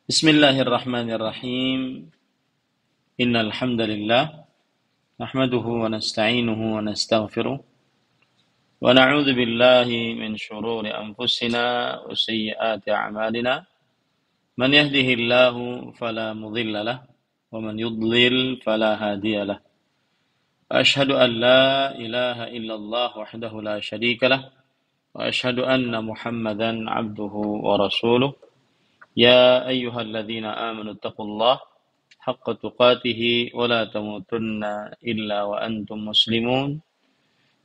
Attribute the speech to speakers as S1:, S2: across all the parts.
S1: Bismillahirrahmanirrahim. Innal hamdalillah nahmaduhu wa nasta'inuhu wa nastaghfiruh wa na'udzu billahi min shururi anfusina wa sayyiati a'malina. Man yahdihillahu fala mudilla lahu wa man yudlil fala hadiya lahu. Ashhadu an la ilaha illallah wahdahu la syarika lahu wa ashhadu anna Muhammadan 'abduhu wa rasuluh. Ya ayyuhalladzina amanu taqullaha haqqa tuqatih wa la tamutunna illa wa antum muslimun.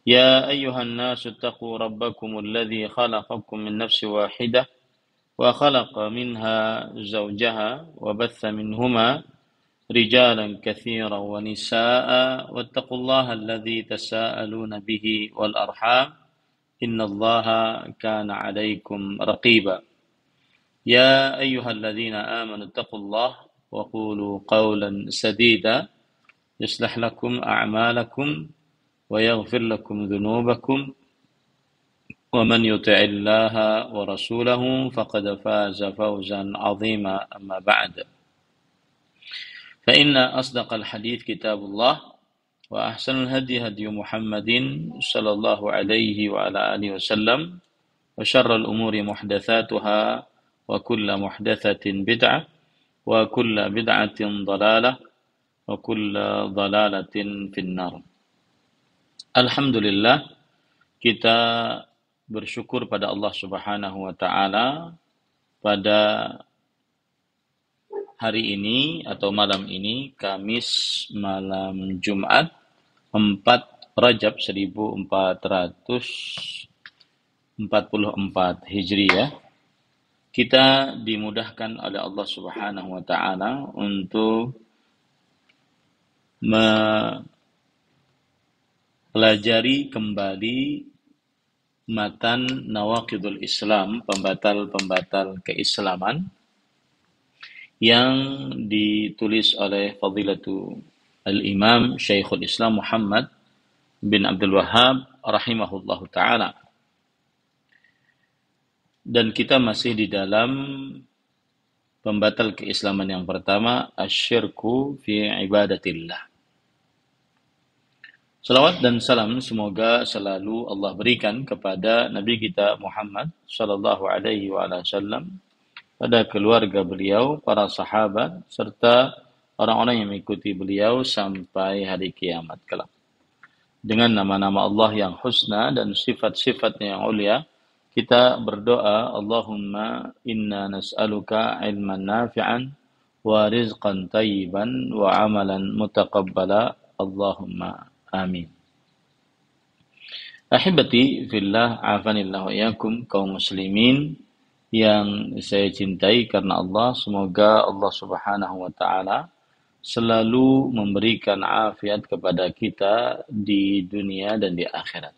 S1: Ya ayyuhan nasu taqu rabbakumul ladzi khalaqakum min nafsin wahidah wa khalaqa minha zawjaha wa batha minhuma rijalan katsiran wa nisaa'a wattaqullaha alladzi tasaaluna bihi wal arham innallaha kana 'alaikum raqiba. Ya ayyuhalladzina amanu taqullaha wa qulu qawlan sadida yuslih lakum a'malakum wa yaghfir lakum dhunubakum wa man yuti'illaha wa rasulahu faqad faza fawzan 'azima amma ba'd. Fa inna asdaqal hadits kitabullah wa ahsanal hadi hadi Muhammadin sallallahu alaihi wa ala alihi wasallam wa syarral umuri muhdatsatuha wa kullu muhdatsatin bid'ah wa kullu bid'atin dhalalah wa kullu dhalalatin finnar. Alhamdulillah, kita bersyukur pada Allah Subhanahu wa taala pada hari ini atau malam ini, Kamis malam Jumat 4 Rajab 1444 Hijriah. Kita dimudahkan oleh Allah Subhanahu wa taala untuk mempelajari kembali matan Nawaqidul Islam, pembatal-pembatal keislaman yang ditulis oleh Fadilatu Al-Imam Syekhul Islam Muhammad bin Abdul Wahhab rahimahullahu taala. Dan kita masih di dalam pembatal keislaman yang pertama, asyirku fi ibadatillah. Salawat dan salam semoga selalu Allah berikan kepada Nabi kita Muhammad sallallahu alaihi wasallam, pada keluarga beliau, para sahabat, serta orang-orang yang mengikuti beliau sampai hari kiamat kelak. Dengan nama-nama Allah yang husna dan sifat-sifatnya yang ulia, kita berdoa, Allahumma inna nas'aluka ilman nafi'an wa rizqan tayyiban wa amalan mutaqabbala. Allahumma amin. Ahibati fillah, afanillah wa iyakum, kaum muslimin yang saya cintai karena Allah. Semoga Allah Subhanahu wa taala selalu memberikan afiat kepada kita di dunia dan di akhirat.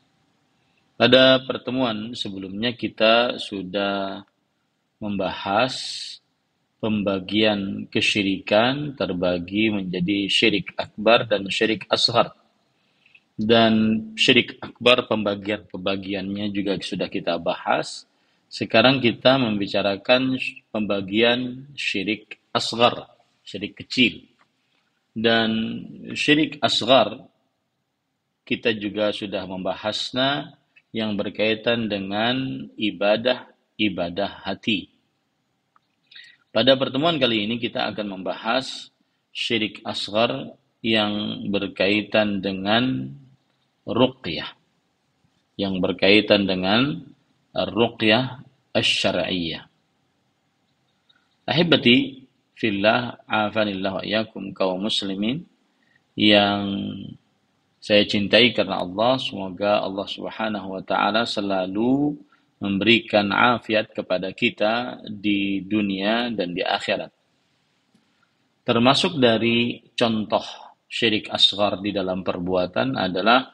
S1: Pada pertemuan sebelumnya kita sudah membahas pembagian kesyirikan terbagi menjadi syirik akbar dan syirik asghar. Dan syirik akbar pembagiannya juga sudah kita bahas. Sekarang kita membicarakan pembagian syirik asghar, syirik kecil. Dan syirik asghar kita juga sudah membahasnya, yang berkaitan dengan ibadah hati. Pada pertemuan kali ini kita akan membahas syirik asghar yang berkaitan dengan ruqyah, yang berkaitan dengan ruqyah asy-syar'iyyah. Ahibati fillah, afanillah wa iyyakum, kaum muslimin yang saya cintai karena Allah. Semoga Allah Subhanahu wa taala selalu memberikan afiat kepada kita di dunia dan di akhirat. Termasuk dari contoh syirik asghar di dalam perbuatan adalah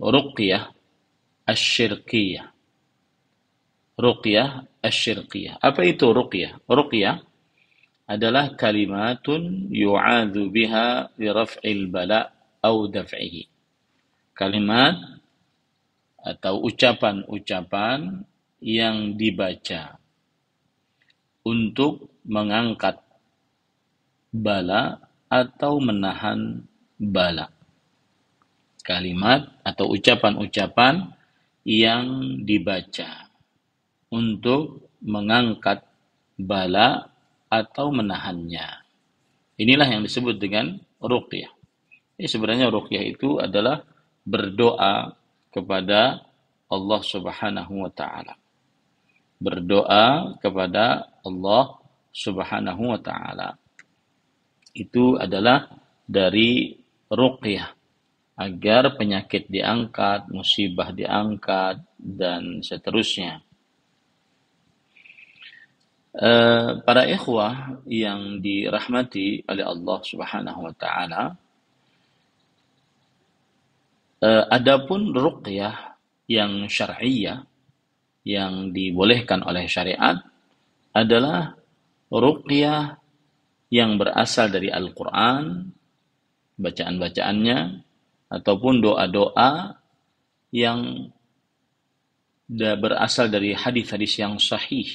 S1: ruqyah asy-syirkiyah. Ruqyah asy-syirkiyah. Apa itu ruqyah? Ruqyah adalah kalimatun yu'adzu biha li raf'il bala' au daf'ihi. Kalimat atau ucapan-ucapan yang dibaca untuk mengangkat bala atau menahan bala. Kalimat atau ucapan-ucapan yang dibaca untuk mengangkat bala atau menahannya. Inilah yang disebut dengan ruqyah. Sebenarnya ruqyah itu adalah berdoa kepada Allah Subhanahu wa taala. Berdoa kepada Allah Subhanahu wa taala. Itu adalah dari ruqyah, agar penyakit diangkat, musibah diangkat, dan seterusnya. Para ikhwah yang dirahmati oleh Allah Subhanahu wa taala, adapun ruqyah yang syar'iyyah yang dibolehkan oleh syariat adalah ruqyah yang berasal dari Al-Qur'an, bacaan-bacaannya, ataupun doa-doa yang berasal dari hadis-hadis yang sahih,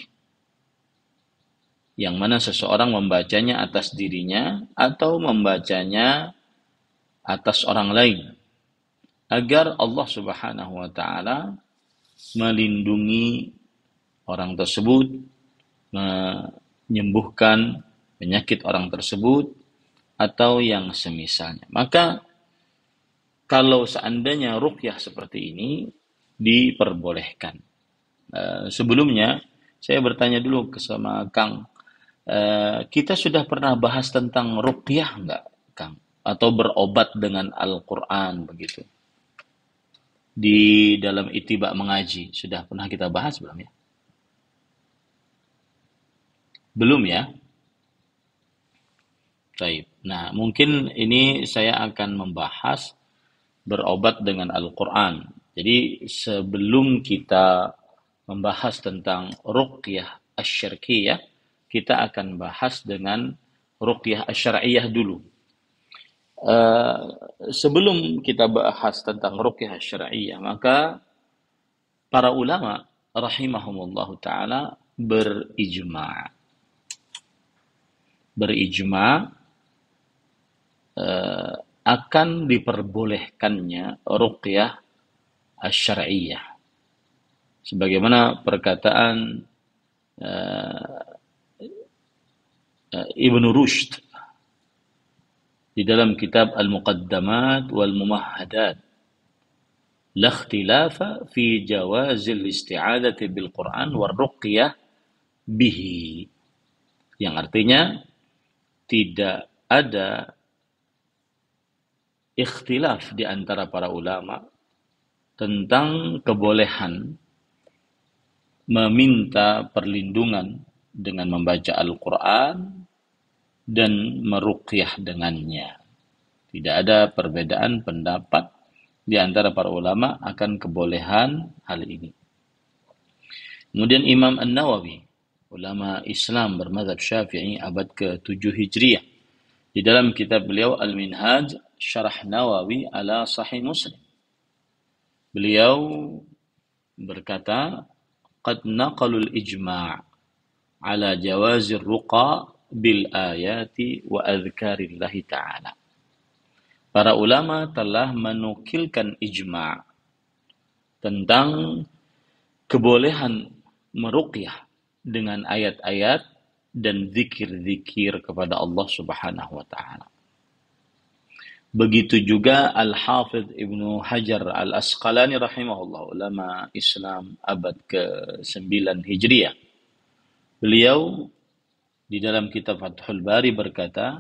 S1: yang mana seseorang membacanya atas dirinya atau membacanya atas orang lain, agar Allah Subhanahu wa taala melindungi orang tersebut, menyembuhkan penyakit orang tersebut, atau yang semisalnya. Maka kalau seandainya ruqyah seperti ini diperbolehkan. Sebelumnya saya bertanya dulu sama Kang, kita sudah pernah bahas tentang ruqyah enggak, Kang? Atau berobat dengan Al-Quran begitu? Di dalam Ittiba Mengaji sudah pernah kita bahas belum ya? Belum ya? Baik. Nah, mungkin ini saya akan membahas berobat dengan Al-Quran. Jadi sebelum kita membahas tentang ruqyah asy-syar'iyyah, kita akan bahas dengan ruqyah asy-syar'iyyah dulu. Sebelum kita bahas tentang ruqyah asy-syar'iyyah, maka para ulama rahimahumullahu ta'ala berijma' akan diperbolehkannya ruqyah asy-syar'iyyah. Sebagaimana perkataan Ibn Rushd di dalam kitab Al-Muqaddamat wal Mumahhadat, la ikhtilafa fi jawazil isti'adati bil Qur'an war ruqyah bihi. Yang artinya tidak ada ikhtilaf di antara para ulama tentang kebolehan meminta perlindungan dengan membaca Al-Quran dan meruqyah dengannya. Tidak ada perbedaan pendapat di antara para ulama akan kebolehan hal ini. Kemudian Imam An-Nawawi, ulama Islam bermadzhab Syafi'i abad ke-7 Hijriah, di dalam kitab beliau Al-Minhaj Syarah Nawawi ala Sahih Muslim, beliau berkata, qad naqalul ijma' ala jawazir ruqa bil ayati wa adhkarillahi ta'ala. Para ulama telah menukilkan ijma' tentang kebolehan meruqyah dengan ayat-ayat dan zikir-zikir kepada Allah Subhanahu wa taala. Begitu juga Al-Hafidh Ibnu Hajar Al-Asqalani rahimahullah, ulama Islam abad ke-9 Hijriah. Beliau di dalam kitab Fathul Bari berkata,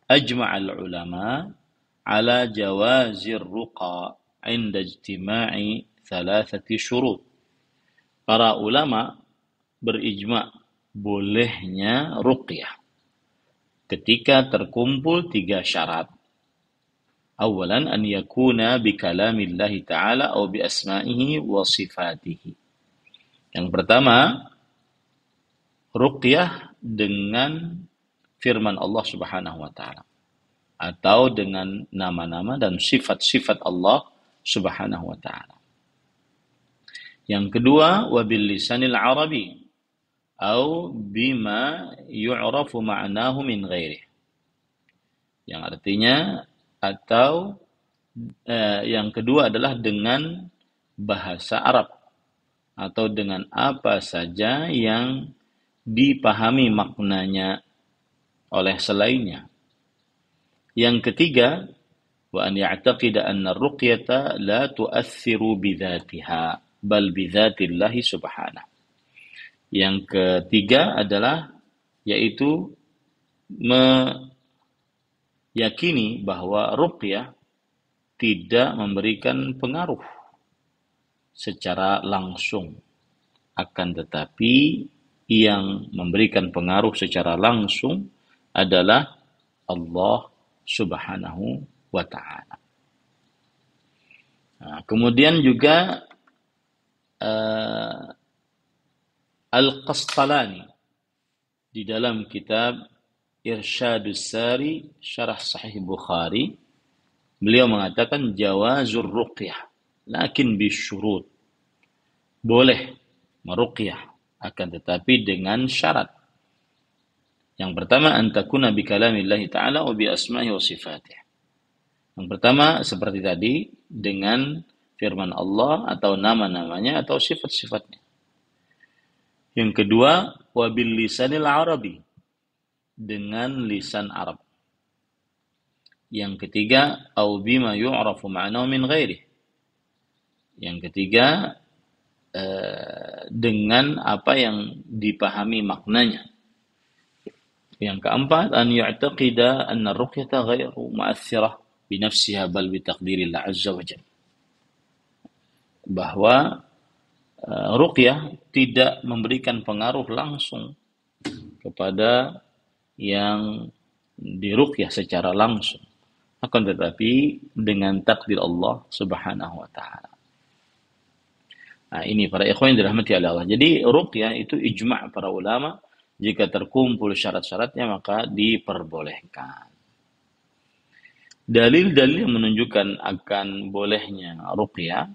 S1: ajma'al ulama ala jawazir ruqa inda ijtima'i thalathati syurut. Para ulama berijma' bolehnya ruqyah ketika terkumpul 3 syarat. Awalan an yakuna bi kalamillahi ta'ala atau bi asma'ihi wa sifatihi. Yang pertama, ruqyah dengan firman Allah Subhanahu wa taala atau dengan nama-nama dan sifat-sifat Allah Subhanahu wa taala. Yang kedua, wabil lisanil arabi, au bima yu'rafu ma'nahu min ghairi. Yang artinya atau yang kedua adalah dengan bahasa Arab atau dengan apa saja yang dipahami maknanya oleh selainnya. Yang ketiga, wa an ya'taqida anna ar-ruqyata la tu'athiru bidzatiha bal bidzatillahi subhanahu. Yang ketiga adalah yaitu meyakini bahwa ruqyah tidak memberikan pengaruh secara langsung, akan tetapi yang memberikan pengaruh secara langsung adalah Allah Subhanahu wa ta'ala. Nah, kemudian juga Al-Qasqalani di dalam kitab Irsyadus Sari Syarah Sahih Bukhari, beliau mengatakan jawazur ruqyah lakin bisyurut. Boleh meruqyah akan tetapi dengan syarat. Yang pertama, antakuna bi kalamillahi ta'ala wa bi asma'i wa sifatih. Yang pertama, seperti tadi, dengan firman Allah atau nama-namanya atau sifat-sifatnya. Yang kedua, wa bil lisanil arabi, dengan lisan Arab. Yang ketiga, au bima yu'rafu ma'nahu min ghairi. Yang ketiga, dengan apa yang dipahami maknanya. Yang keempat, an ya'taqida anna ruqyata ghairu mu'athirah binafsiha bal bitaqdirillah azza wa jalla. Bahwa ruqyah tidak memberikan pengaruh langsung kepada yang diruqyah secara langsung, akan tetapi dengan takdir Allah Subhanahu wa ta'ala. Nah, ini para ikhwan yang dirahmati oleh Allah. Jadi ruqyah itu ijma' para ulama, jika terkumpul syarat-syaratnya maka diperbolehkan. Dalil-dalil yang menunjukkan akan bolehnya ruqyah,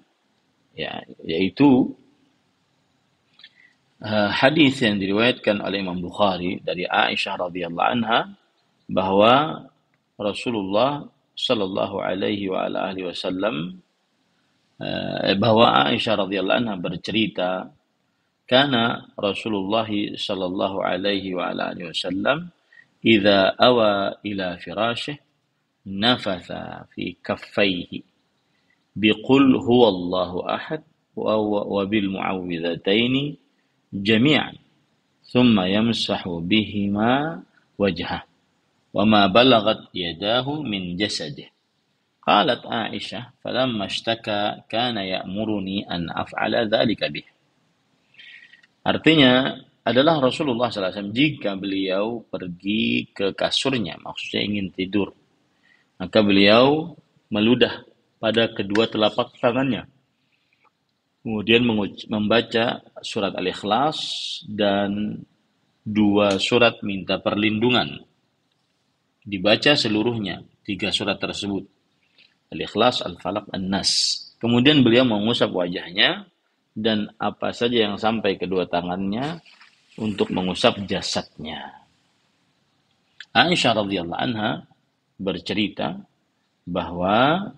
S1: ya, yaitu hadis yang diriwayatkan oleh Imam Bukhari dari Aisyah radhiyallahu anha bahwa Rasulullah sallallahu alaihi wa alihi wasallam bahwa Aisyah radhiyallahu anha bercerita, kana Rasulullah sallallahu alaihi wa alihi wasallam idza awa ila firashih nafatha fi kaffayhi biqul huwallahu ahad wa bil mu'awwidhataini jami'an thumma yamsahu bihima wajhah wa ma balagat yadahu min jasadih. Qalat Aisyah falamma ishtaka kana ya'muruni an af'ala dhalika bih. Artinya adalah Rasulullah SAW jika beliau pergi ke kasurnya, maksudnya ingin tidur, maka beliau meludah pada kedua telapak tangannya, kemudian membaca surat Al-Ikhlas dan 2 surat minta perlindungan. Dibaca seluruhnya 3 surat tersebut, Al-Ikhlas, Al-Falaq, An-Nas. Kemudian beliau mengusap wajahnya dan apa saja yang sampai kedua tangannya untuk mengusap jasadnya. Aisyah radhiyallahu anha bercerita bahwa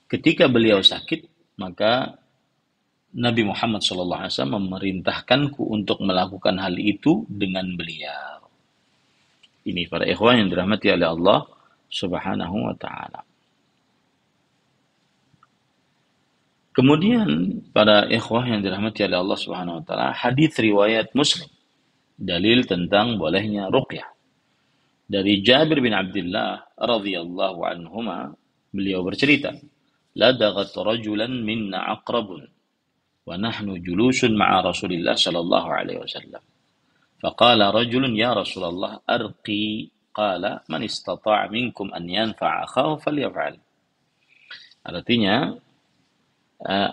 S1: ketika beliau sakit, maka Nabi Muhammad SAW memerintahkanku untuk melakukan hal itu dengan beliau. Ini para ikhwan yang dirahmati oleh Allah Subhanahu wa ta'ala. Kemudian para ikhwah yang dirahmati oleh Allah Subhanahu wa ta'ala, hadis riwayat Muslim, dalil tentang bolehnya ruqyah. Dari Jabir bin Abdullah radhiyallahu anhuma, beliau bercerita, ladagat rajulan minna aqrabun wa nahnu julusun ma'a Rasulillah sallallahu alaihi wasallam. Faqala rajulun ya Rasulullah arqi, qala man istata'a minkum an yanfa'a akhahu falyaf'al. Artinya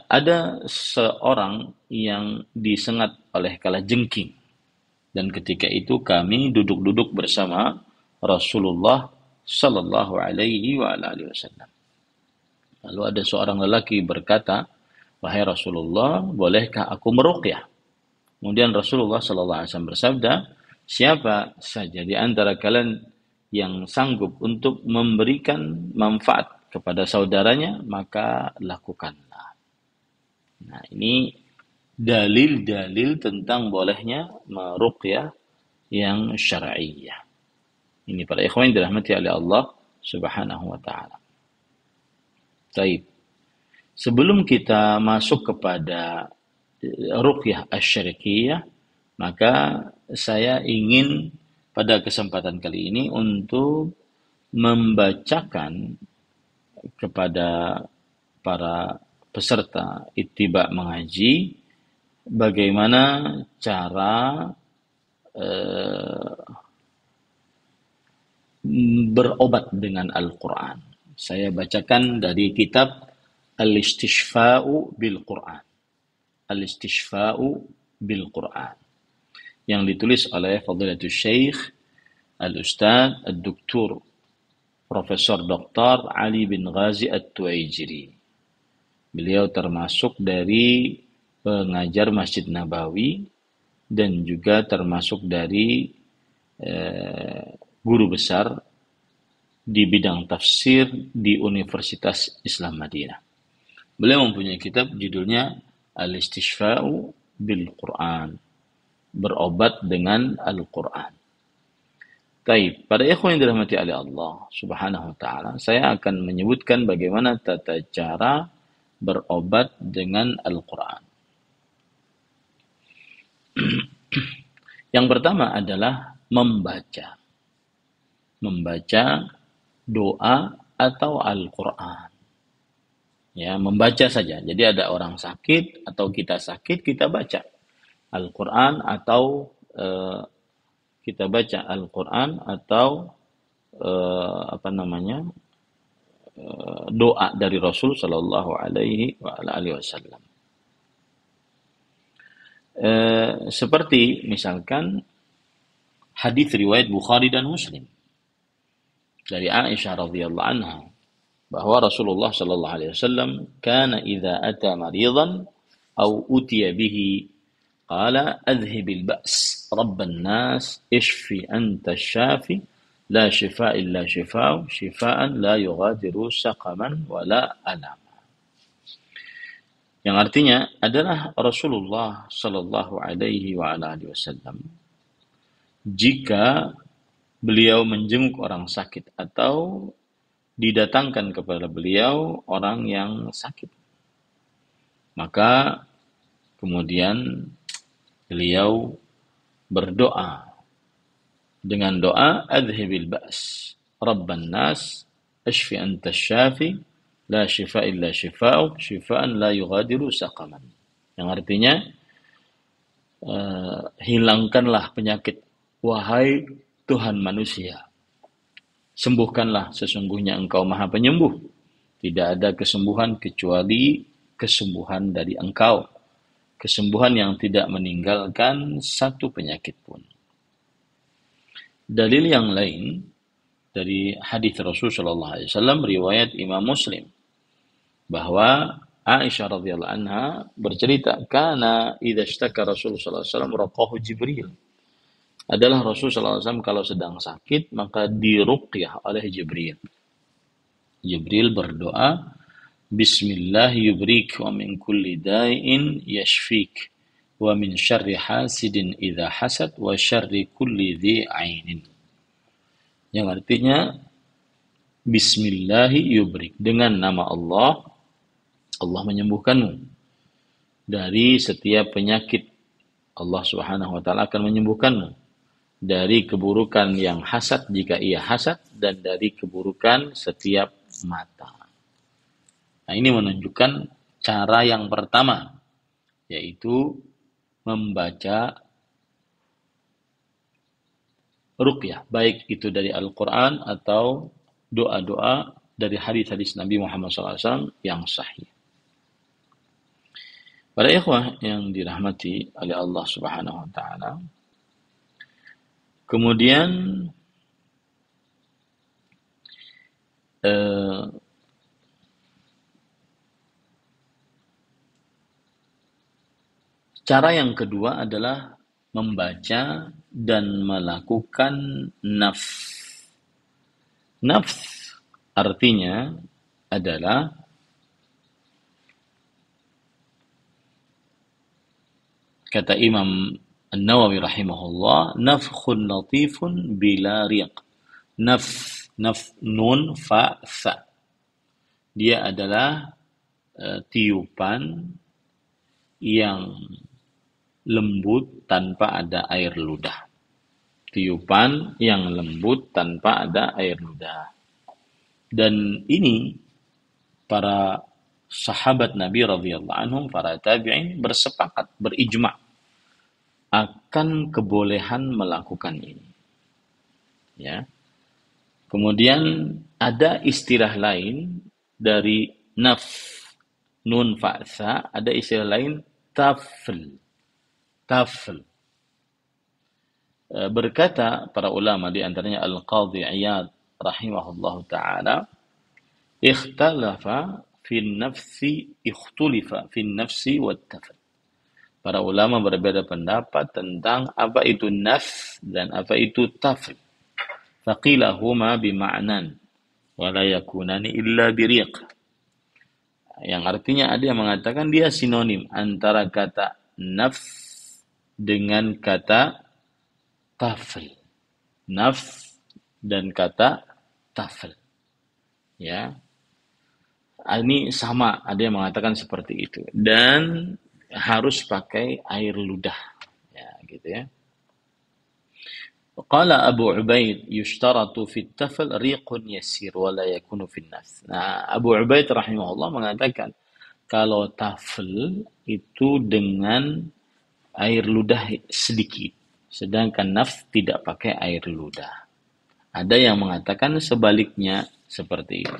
S1: ada seorang yang disengat oleh kalajengking, dan ketika itu kami duduk-duduk bersama Rasulullah sallallahu alaihi wa alihi wasallam. Lalu ada seorang lelaki berkata, "Wahai Rasulullah, bolehkah aku meruqyah?" Kemudian Rasulullah sallallahu alaihi wasallam bersabda, "Siapa saja di antara kalian yang sanggup untuk memberikan manfaat kepada saudaranya, maka lakukanlah." Nah, ini dalil-dalil tentang bolehnya meruqyah yang syar'iyyah. Ini para ikhwan yang dirahmati oleh Allah Subhanahu wa taala. Baik. Sebelum kita masuk kepada ruqyah asy-syar'iyyah, maka saya ingin pada kesempatan kali ini untuk membacakan kepada para peserta ittiba mengaji bagaimana cara berobat dengan Al-Quran. Saya bacakan dari kitab Al-Istishfa'u bil-Quran. Al-Istishfa'u bil-Quran. Yang ditulis oleh Fadilatul Syekh Al-Ustadz Al-Doktor Profesor Dr. Ali bin Ghazi At-Tuwaijiri. Beliau termasuk dari pengajar Masjid Nabawi dan juga termasuk dari guru besar di bidang tafsir di Universitas Islam Madinah. Beliau mempunyai kitab judulnya Al-Istishfa'u bil-Quran, berobat dengan Al-Quran. Baik, pada ikhwan yang dirahmati oleh Allah Subhanahu wa taala, saya akan menyebutkan bagaimana tata cara berobat dengan Al-Quran. Yang pertama adalah membaca doa atau Al-Quran. Ya, membaca saja. Jadi ada orang sakit atau kita sakit, kita baca Al-Quran atau kita baca Al-Quran atau doa dari Rasul Shallallahu Alaihi Wasallam. Seperti misalkan hadis riwayat Bukhari dan Muslim dari Aisyah radhiyallahu anha bahwa Rasulullah Shallallahu Alaihi Wasallam kana idza ata maridan atau utiya bihi qala adhhibil ba's rabban nas ishfi anta syafi la shifa illa shifa'u shifaan la yughadiru saqaman wala alam. Yang artinya adalah Rasulullah Shallallahu Alaihi Wasallam jika beliau menjenguk orang sakit atau didatangkan kepada beliau orang yang sakit, maka kemudian beliau berdoa dengan doa adhibil ba's rabban nas ashfi anta syafi la shifa illa shifa'u shifaan la yughadiru saqaman, yang artinya hilangkanlah penyakit wahai Tuhan manusia, sembuhkanlah sesungguhnya engkau maha penyembuh, tidak ada kesembuhan kecuali kesembuhan dari engkau, kesembuhan yang tidak meninggalkan satu penyakit pun. Dalil yang lain dari hadis Rasul sallallahu alaihi wasallam riwayat Imam Muslim bahwa Aisyah radhiyallahu anha bercerita, kana idza ishtaka Rasul sallallahu alaihi wasallam raqahu Jibril. Adalah Rasul sallallahu alaihi wasallam kalau sedang sakit maka diruqyah oleh Jibril. Jibril berdoa, Bismillah yubrik wa min kulli da'in yashfik wa min syarri hasidin idza hasad wa syarri kulli dhi ainin. Yang artinya Bismillah yubrik, dengan nama Allah, Allah menyembuhkanmu dari setiap penyakit. Allah Subhanahu wa taala akan menyembuhkanmu dari keburukan yang hasad jika ia hasad dan dari keburukan setiap mata. Nah, ini menunjukkan cara yang pertama, yaitu membaca ruqyah, baik itu dari Al-Quran atau doa-doa dari hadis-hadis Nabi Muhammad SAW yang sahih. Para ikhwah yang dirahmati oleh Allah Subhanahu wa taala, kemudian Cara yang kedua adalah membaca dan melakukan nafs. Nafs artinya adalah kata Imam An-Nawawi rahimahullah, nafkhun latifun bila riq. Nafs nun fa sa. Dia adalah tiupan yang lembut tanpa ada air ludah. Tiupan yang lembut tanpa ada air ludah. Dan ini para sahabat Nabi radhiyallahu anhum, para tabi'in bersepakat, berijma' akan kebolehan melakukan ini. Ya. Kemudian ada istilah lain dari nun fa'sa, ada istilah lain tafl. Berkata para ulama, di antaranya Al-Qadhi Iyad rahimahullahu taala, ikhtulifa fi nafsi wat tafl. Para ulama berbeda pendapat tentang apa itu nafs dan apa itu tafl. Faqila huma bima'nan wa la yakunani illa biriq. Yang artinya ada yang mengatakan dia sinonim antara kata nafs dengan kata tafl. Nafs dan kata tafl. Ya. Ini sama, ada yang mengatakan seperti itu. Dan harus pakai air ludah. Ya, gitu ya. Qala Abu Ubaid yushtaratu fi tafl riqun yasir wa la yakunu fi nafs. Nah, Abu Ubaid rahimahullah mengatakan kalau tafl itu dengan air ludah sedikit, sedangkan nafs tidak pakai air ludah. Ada yang mengatakan sebaliknya seperti itu.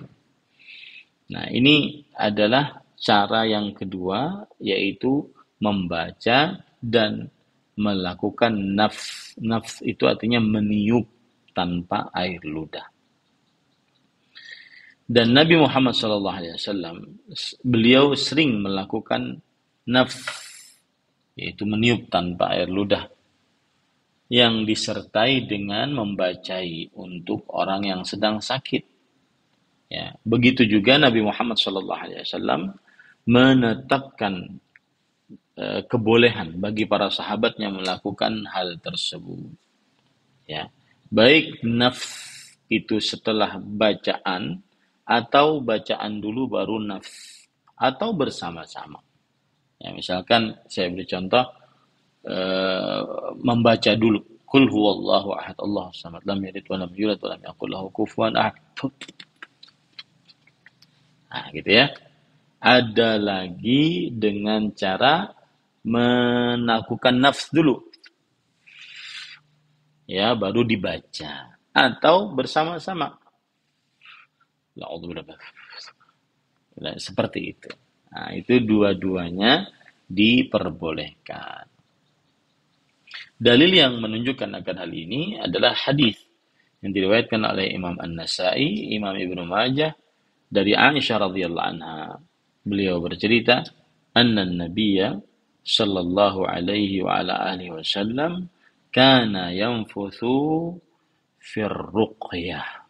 S1: Nah, ini adalah cara yang kedua, yaitu membaca dan melakukan nafs. Nafs itu artinya meniup tanpa air ludah. Dan Nabi Muhammad SAW, beliau sering melakukan nafs, yaitu meniup tanpa air ludah, yang disertai dengan membacai untuk orang yang sedang sakit. Ya, begitu juga Nabi Muhammad SAW menetapkan kebolehan bagi para sahabatnya melakukan hal tersebut. Ya, baik nafs itu setelah bacaan atau bacaan dulu baru nafs atau bersama-sama. Ya, misalkan saya beri contoh, membaca dulu Qul huwallahu ahad Allahu samad lam yalid wa lam yulad wa lam yakul lahu kufuwan ahad. Nah, gitu ya. Ada lagi dengan cara melakukan nafs dulu. Ya, baru dibaca. Atau bersama-sama. Nah, seperti itu. Nah, itu dua-duanya diperbolehkan. Dalil yang menunjukkan akan hal ini adalah hadis yang diriwayatkan oleh Imam An-Nasa'i, Imam Ibnu Majah, dari Aisyah radhiyallahu anha. Beliau bercerita, anna Nabiyya sallallahu alaihi wa ala alihi wasallam kana yanfuthu fir ruqyah.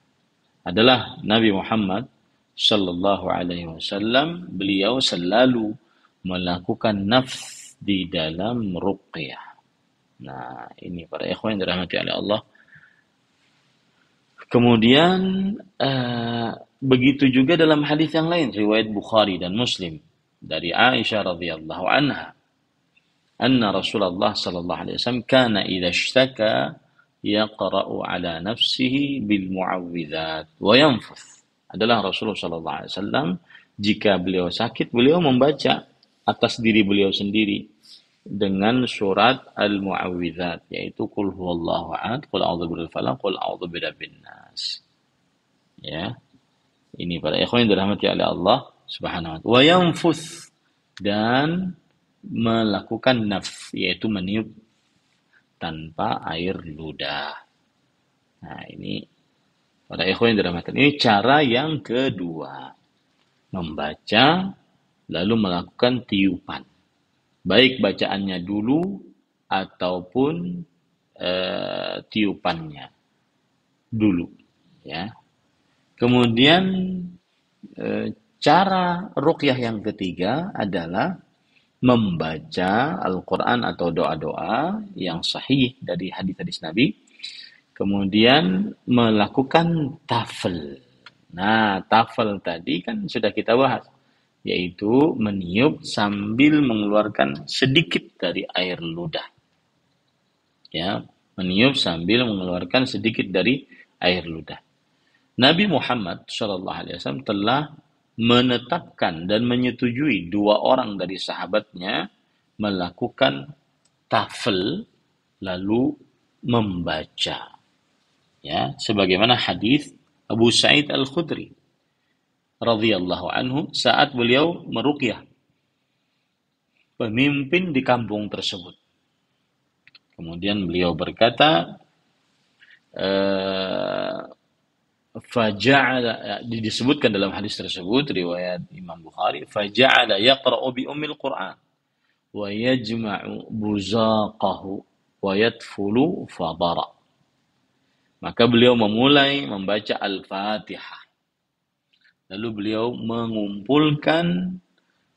S1: Adalah Nabi Muhammad sallallahu alaihi wasallam, beliau selalu melakukan nafs di dalam ruqyah. Nah, ini para ikhwan yang dirahmati oleh Allah. Kemudian begitu juga dalam hadis yang lain, riwayat Bukhari dan Muslim dari Aisyah radhiyallahu anha, anna Rasulullah sallallahu alaihi wasallam kana idza ishtaka yaqra'u ala nafsihi bil mu'awwidzat wa yanfuth. Adalah Rasulullah sallallahu alaihi wasallam jika beliau sakit, beliau membaca atas diri beliau sendiri dengan surat al-mu'awwidzat, yaitu qul huwallahu ahad, qul a'udzu birabbil falaq, qul a'udzu birabbin nas. Ya. Ini para ikhwan yang dirahmati oleh Allah Subhanahu wa ta'ala. Wa yanfuth, dan melakukan nafs, yaitu meniup tanpa air ludah. Nah, ini para ikhwan yang dirahmati. Ini cara yang kedua. Membaca lalu melakukan tiupan. baik bacaannya dulu ataupun tiupannya dulu, ya. Kemudian eh, cara ruqyah yang ketiga adalah membaca Al-Quran atau doa-doa yang sahih dari hadis-hadis Nabi, kemudian melakukan tafel. Nah, tafel tadi kan sudah kita bahas, yaitu meniup sambil mengeluarkan sedikit dari air ludah. Ya, meniup sambil mengeluarkan sedikit dari air ludah. Nabi Muhammad SAW telah menetapkan dan menyetujui dua orang dari sahabatnya melakukan tafel lalu membaca, ya, sebagaimana hadis Abu Sa'id Al-Khudri radhiyallahu anhu saat beliau meruqyah pemimpin di kampung tersebut. Kemudian beliau berkata, faja'ala, disebutkan dalam hadis tersebut riwayat Imam Bukhari, faja'ala yaqra'u bi ummil Qur'an wa yajma'u buzaqahu wa yatfulu fadara. Maka beliau memulai membaca Al-Fatihah. Lalu beliau mengumpulkan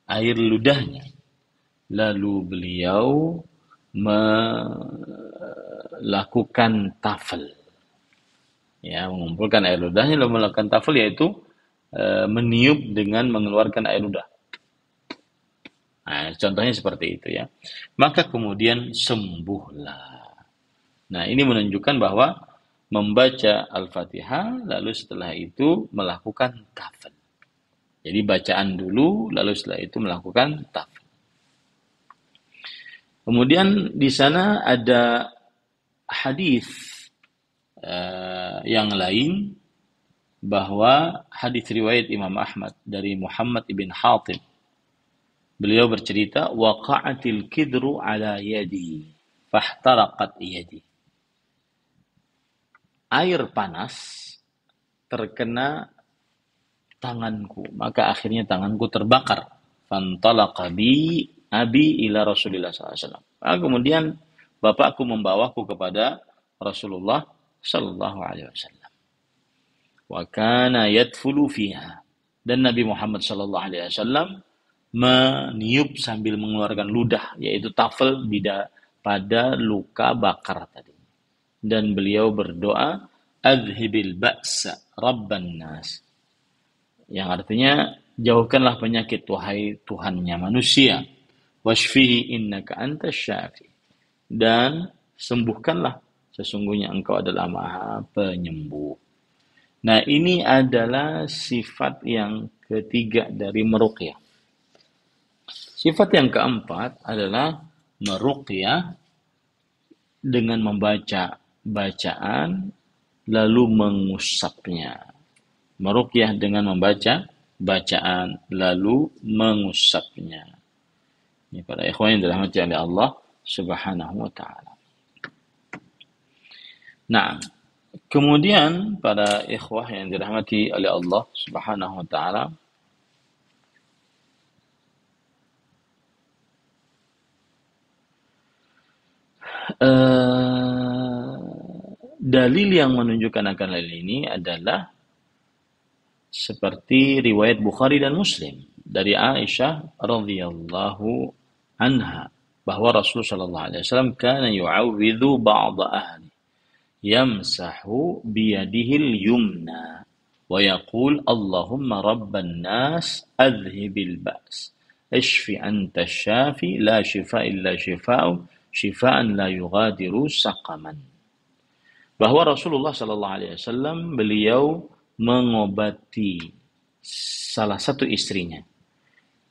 S1: air ludahnya. Lalu beliau melakukan tafel. Ya, mengumpulkan air ludahnya lalu melakukan tafel, yaitu meniup dengan mengeluarkan air ludah. Nah, contohnya seperti itu, ya. Maka kemudian sembuhlah. Nah, ini menunjukkan bahwa membaca Al-Fatihah lalu setelah itu melakukan tafel. Jadi bacaan dulu lalu setelah itu melakukan tafel. Kemudian di sana ada hadis yang lain, bahwa hadis riwayat Imam Ahmad dari Muhammad ibn Hatib. Beliau bercerita, waqa'atil kidru ala yadi fahtaraqat yadi. Air panas terkena tanganku, maka akhirnya tanganku terbakar. Fantalaqa bi abi ila Rasulillah SAW. Kemudian bapakku membawaku kepada Rasulullah sallallahu alaihi wasallam. Wa kana yadfulu fiha. Dan Nabi Muhammad sallallahu alaihi wasallam meniup sambil mengeluarkan ludah, yaitu tafel pada luka bakar tadi. Dan beliau berdoa, adhibil ba'sa rabban nas, yang artinya jauhkanlah penyakit wahai Tuhannya manusia, washfihi innaka antas syafi, dan sembuhkanlah sesungguhnya engkau adalah maha penyembuh. Nah, ini adalah sifat yang ketiga dari meruqyah. Sifat yang keempat adalah meruqyah dengan membaca bacaan lalu mengusapnya. Meruqyah dengan membaca bacaan lalu mengusapnya. Ini para ikhwan yang dirahmati oleh Allah Subhanahu wa taala. Nah, kemudian para ikhwah yang dirahmati oleh Allah Subhanahu wa taala, dalil yang menunjukkan akan hal ini adalah seperti riwayat Bukhari dan Muslim dari Aisyah radhiyallahu anha, bahwa Rasulullah sallallahu alaihi wasallam kana yu'awwidhu ba'd ahli yamsahu biyadihil yumna wa yaqul Allahumma rabban nas adhibil ba's ishfi anta syafi la shifa illa shifa'u shifaan la yughadiru saqaman. Bahwa Rasulullah sallallahu alaihi wasallam beliau mengobati salah satu istrinya,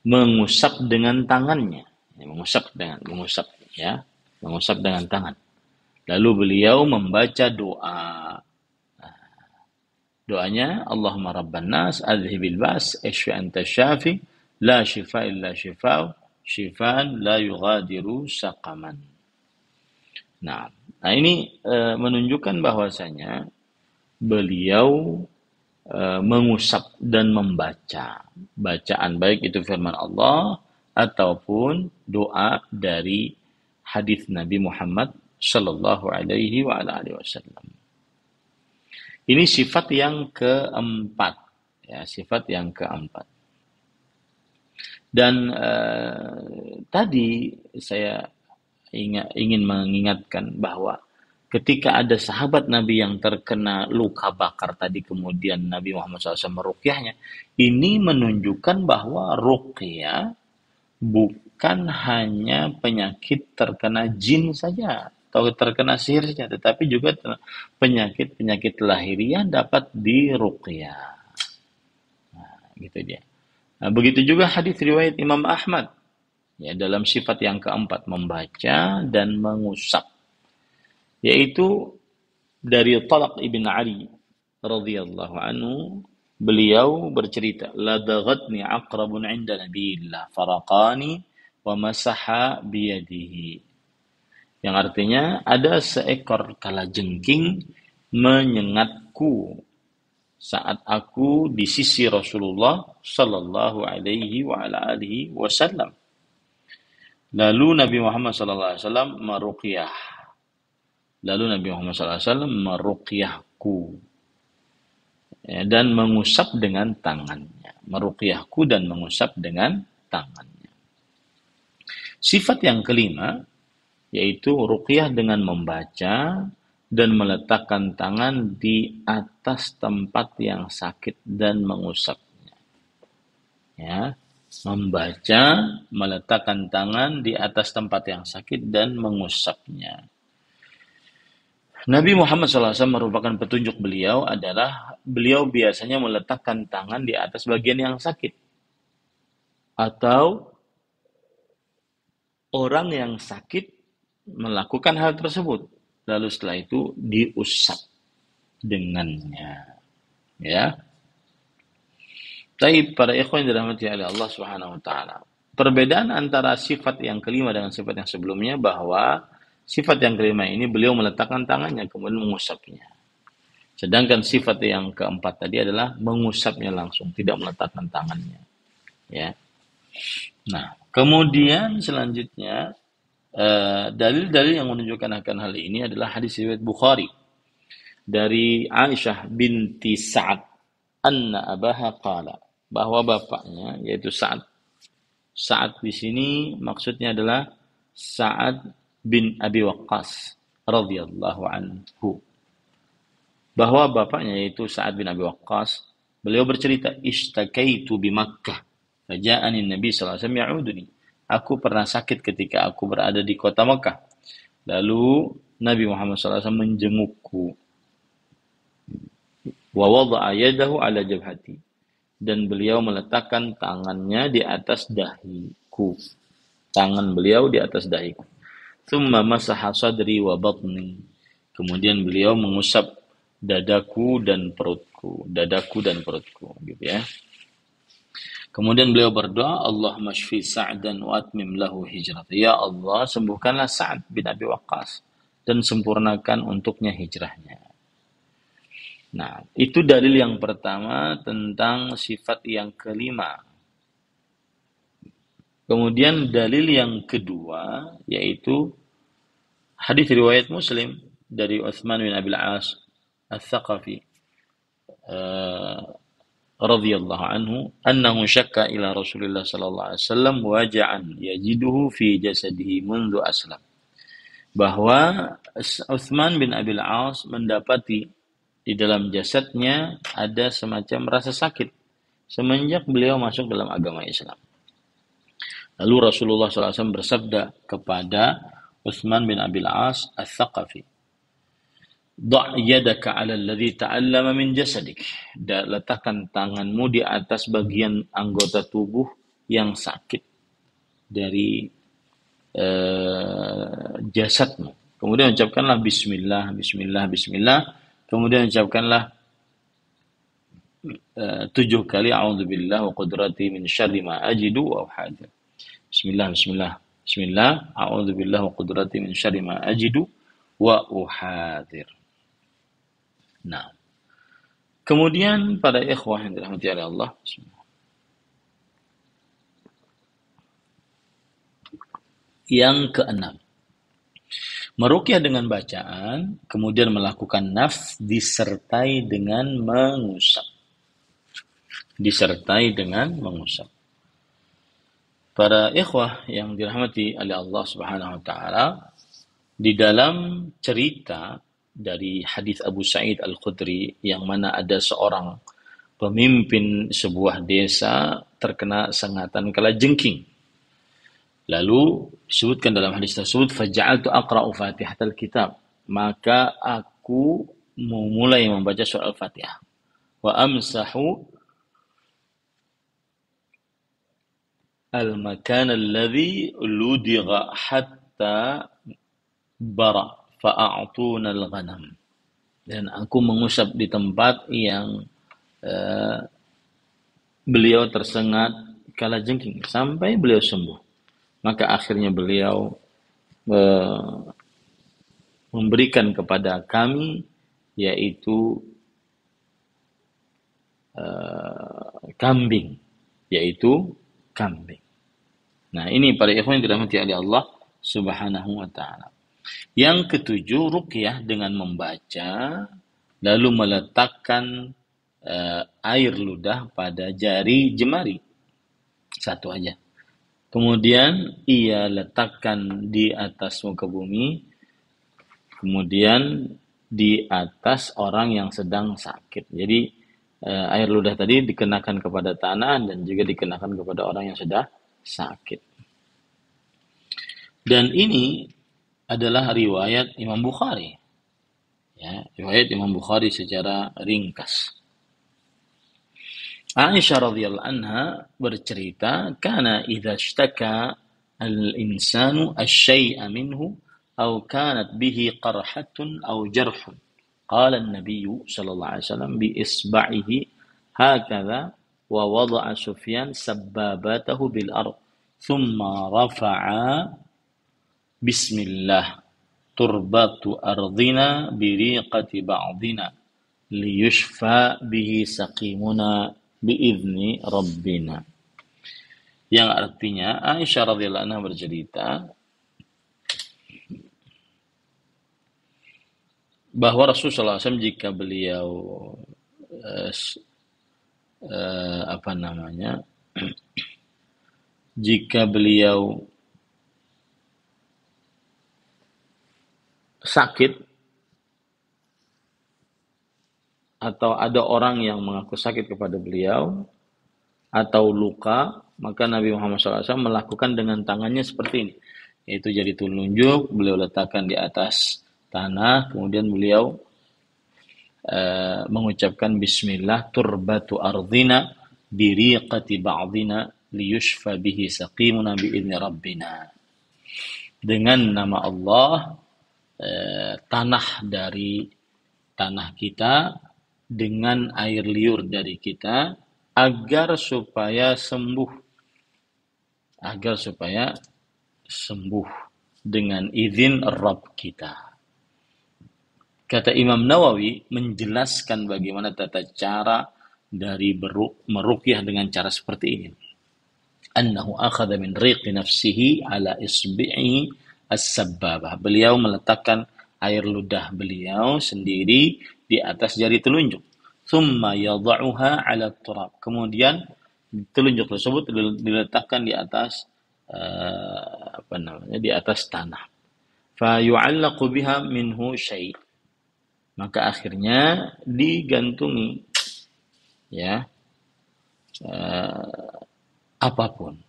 S1: mengusap dengan tangannya, mengusap dengan tangan. Lalu beliau membaca doa. Doanya, Allahumma rabban nas adhibil ba's ishfi anta syafi la shifa illa shifa'u shifaan la yughadiru saqaman. Nah, ini menunjukkan bahwasanya beliau mengusap dan membaca bacaan, baik itu firman Allah ataupun doa dari hadis Nabi Muhammad sallallahu alaihi wa ala alihi wasallam. Ini sifat yang keempat, ya, sifat yang keempat. Dan tadi saya ingin mengingatkan bahwa ketika ada sahabat Nabi yang terkena luka bakar tadi, kemudian Nabi Muhammad SAW meruqyahnya, ini menunjukkan bahwa ruqyah bukan hanya penyakit terkena jin saja atau terkena sihir saja, tetapi juga penyakit-penyakit lahiriah dapat diruqyah. Nah, gitu dia. Nah, begitu juga hadis riwayat Imam Ahmad, ya, dalam sifat yang keempat, membaca dan mengusap, yaitu dari Talaq ibn Ali radhiyallahu anhu, beliau bercerita, ladaghatni aqrabun 'inda nabiillah faraqani wa masaha biyadihi, yang artinya ada seekor kalajengking menyengatku saat aku di sisi Rasulullah sallallahu alaihi wa ala alihi wasallam. Lalu Nabi Muhammad sallallahu alaihi wasallam meruqyah. Lalu Nabi Muhammad sallallahu alaihi wasallam meruqyahku, ya, dan mengusap dengan tangannya. Meruqyahku dan mengusap dengan tangannya. Sifat yang kelima yaitu ruqyah dengan membaca dan meletakkan tangan di atas tempat yang sakit dan mengusapnya. Ya, membaca, meletakkan tangan di atas tempat yang sakit dan mengusapnya. Nabi Muhammad SAW merupakan petunjuk beliau adalah beliau biasanya meletakkan tangan di atas bagian yang sakit atau orang yang sakit melakukan hal tersebut, lalu setelah itu diusap dengannya, ya. Tapi para ikhwan yang dirahmati oleh Allah Subhanahu wa taala, perbedaan antara sifat yang kelima dengan sifat yang sebelumnya bahwa sifat yang kelima ini beliau meletakkan tangannya kemudian mengusapnya. Sedangkan sifat yang keempat tadi adalah mengusapnya langsung, tidak meletakkan tangannya, ya. Nah, kemudian selanjutnya dalil-dalil yang menunjukkan akan hal ini adalah hadis riwayat Bukhari dari Aisyah binti Sa'ad anna abaha qala, bahwa bapaknya yaitu Sa'ad. Sa'ad di sini maksudnya adalah Sa'ad bin Abi Waqqas radhiyallahu anhu. Bahwa bapaknya yaitu Sa'ad bin Abi Waqqas, beliau bercerita, ishtakaitu bi Makkah faja'ani Nabi sallallahu alaihi wasallam ya'uduni. Aku pernah sakit ketika aku berada di kota Mekah. Lalu Nabi Muhammad SAW menjengukku. Wa wada'a yadahu ala jabhati. Dan beliau meletakkan tangannya di atas dahiku. Tangan beliau di atas dahiku. Thumma masaha sadri wa batni. Kemudian beliau mengusap dadaku dan perutku. Dadaku dan perutku. Gitu ya. Kemudian beliau berdoa, Allahumma shfi Sa'dan wa atmim lahu hijrah. Ya Allah, sembuhkanlah Sa'ad bin Abi Waqqas dan sempurnakan untuknya hijrahnya. Nah, itu dalil yang pertama tentang sifat yang kelima. Kemudian dalil yang kedua yaitu hadis riwayat Muslim dari Utsman bin Abil As Ats-Tsaqafi radhiyallahu anhu annahu syakka ila Rasulillah sallallahu alaihi wasallam waja'an yajiduhu fi jasadihi mundu aslam, bahwa Utsman bin Abil As mendapati di dalam jasadnya ada semacam rasa sakit semenjak beliau masuk dalam agama Islam. Lalu Rasulullah SAW bersabda kepada Utsman bin Abil As Ats-Tsaqafi, "Da' yadaka 'ala alladhi ta'allama min jasadik." Letakkan tanganmu di atas bagian anggota tubuh yang sakit dari jasadmu. Kemudian ucapkanlah bismillah, bismillah, bismillah. Kemudian ucapkanlah 7 kali a'udzubillah wa qudrati min syarri ma ajidu wa uhadir. Bismillah, bismillah, bismillah, a'udzubillah wa qudrati min syarri ma ajidu wa uhadir. Nah, kemudian pada ikhwah yang dirahmati oleh Allah, Yang keenam, meruqyah dengan bacaan, kemudian melakukan nafs disertai dengan mengusap. Disertai dengan mengusap. Para ikhwah yang dirahmati oleh Allah Subhanahu wa taala, di dalam cerita dari hadis Abu Sa'id Al-Khudri yang mana ada seorang pemimpin sebuah desa terkena sengatan kalajengking. Lalu disebutkan dalam hadis tersebut, faja'altu aqra'u Fatihatal Kitab, maka aku memulai membaca surah Al-Fatihah. Wa amsahu al-makan alladhi ludigha hatta bara fa'a'tuna al-ghanam. Dan aku mengusap di tempat yang beliau tersengat kalajengking sampai beliau sembuh. Maka akhirnya beliau memberikan kepada kami, yaitu kambing. Nah, ini para ikhwan yang dirahmati oleh Allah Subhanahu wa taala. Yang ketujuh, ruqyah dengan membaca lalu meletakkan air ludah pada jari jemari. Satu aja. Kemudian ia letakkan di atas muka bumi, kemudian di atas orang yang sedang sakit. Jadi air ludah tadi dikenakan kepada tanah dan juga dikenakan kepada orang yang sudah sakit. Dan ini adalah riwayat Imam Bukhari. Ya, riwayat Imam Bukhari secara ringkas. Aisyah radhiyallahu anha bercerita, kana idza ishtaka al-insanu asy-syai'a minhu aw kanat bihi qarhatun aw jarhun qala an-nabiy sallallahu alaihi wasallam bi isba'ihi hakadha wa wada'a Sufyan sabbabatahu bil ard thumma rafa'a bismillah turbatu ardina biriqati ba'dina liyushfa bihi saqimuna biizni rabbina. Yang artinya Aisyah radhiyallahu anha bercerita bahwa Rasulullah SAW jika beliau jika beliau sakit atau ada orang yang mengaku sakit kepada beliau atau luka, maka Nabi Muhammad SAW melakukan dengan tangannya seperti ini, yaitu jari telunjuk beliau letakkan di atas tanah, kemudian beliau mengucapkan bismillah turbatu ardina biriqati ba'dina liyushfa bihi saqimuna biizni rabbina. Dengan nama Allah, tanah dari tanah kita dengan air liur dari kita agar supaya sembuh dengan izin Rabb kita. Kata Imam Nawawi menjelaskan bagaimana tata cara dari meruqyah dengan cara seperti ini. Annahu akhadha min riqi nafsihi ala isbi'i as-sabbabah. Beliau meletakkan air ludah beliau sendiri di atas jari telunjuk. Thumma yadha'uha 'ala turab. Kemudian telunjuk tersebut diletakkan di atas di atas tanah. Fa yu'allaqu biha minhu syai'. Maka akhirnya digantungi apapun.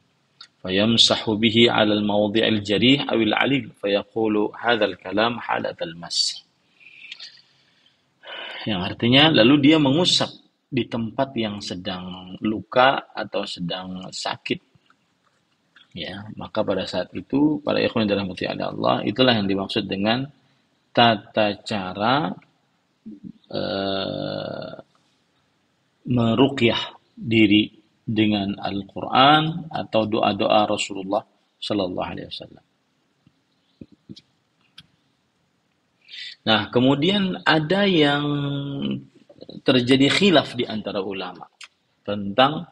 S1: Fayamsahu bihi 'ala al-mawdi' al-jarih aw al-'alil fayaqulu hadzal kalam halat al-mas. Yang artinya lalu dia mengusap di tempat yang sedang luka atau sedang sakit. Ya, maka pada saat itu para ikhwan dalam hati Allah, itulah yang dimaksud dengan tata cara meruqyah diri dengan Al-Quran atau doa-doa Rasulullah Sallallahu Alaihi Wasallam. Nah, kemudian ada yang terjadi khilaf di antara ulama tentang,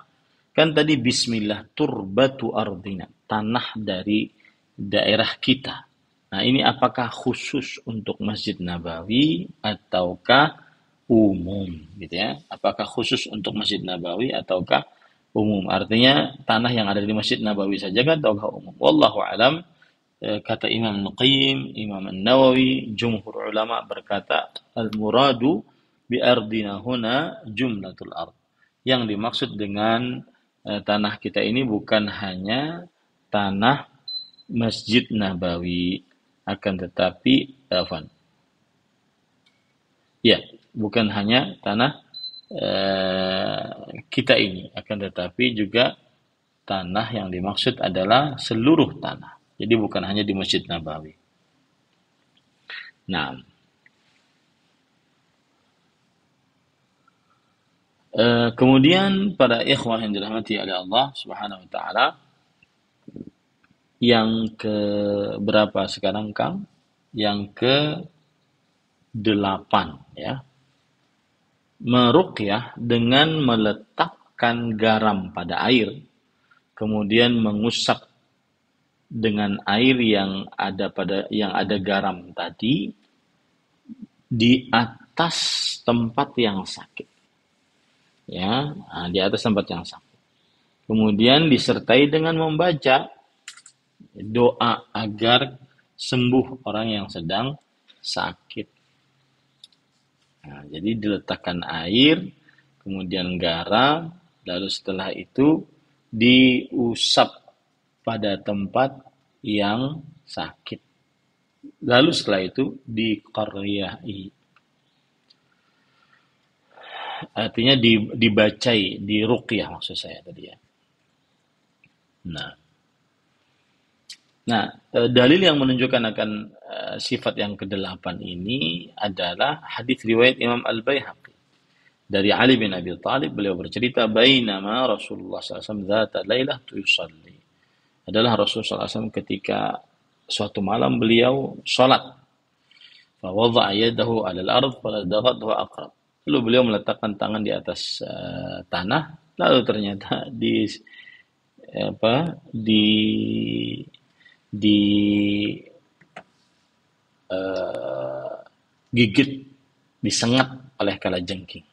S1: kan tadi bismillah turbatu ardina, tanah dari daerah kita. Nah, ini apakah khusus untuk Masjid Nabawi ataukah umum gitu ya? Apakah khusus untuk Masjid Nabawi ataukah umum? Artinya tanah yang ada di Masjid Nabawi saja kan ataukah umum? Wallahu alam. Kata Imam Al-Qayyim, Imam An-Nawawi, jumhur ulama berkata al-muradu bi ardina huna jumlatul ard. Yang dimaksud dengan tanah kita ini bukan hanya tanah Masjid Nabawi, akan tetapi ya, bukan hanya tanah kita ini, akan tetapi juga tanah yang dimaksud adalah seluruh tanah. Jadi bukan hanya di Masjid Nabawi. Nah, kemudian pada ikhwah yang dirahmati oleh Allah Subhanahu wa taala, yang ke berapa sekarang Kang? Yang ke 8 ya. Meruqyah dengan meletakkan garam pada air, kemudian mengusap dengan air yang ada garam tadi di atas tempat yang sakit. Ya, di atas tempat yang sakit. Kemudian disertai dengan membaca doa agar sembuh orang yang sedang sakit. Nah, jadi diletakkan air, kemudian garam, lalu setelah itu diusap pada tempat yang sakit. Lalu setelah itu diqarriyahi. Artinya dibacai, diruqyah maksud saya tadi ya. Nah, dalil yang menunjukkan akan sifat yang ke-8 ini adalah hadis riwayat Imam Al-Baihaqi. Dari Ali bin Abi Thalib, beliau bercerita, bainama Rasulullah SAW dzata lailah yusalli. Adalah Rasulullah SAW ketika suatu malam beliau sholat. Fawadha'a yadahu 'alal ard faladaghathu aqrab. Lalu beliau meletakkan tangan di atas tanah, lalu ternyata gigit, disengat oleh kalajengking.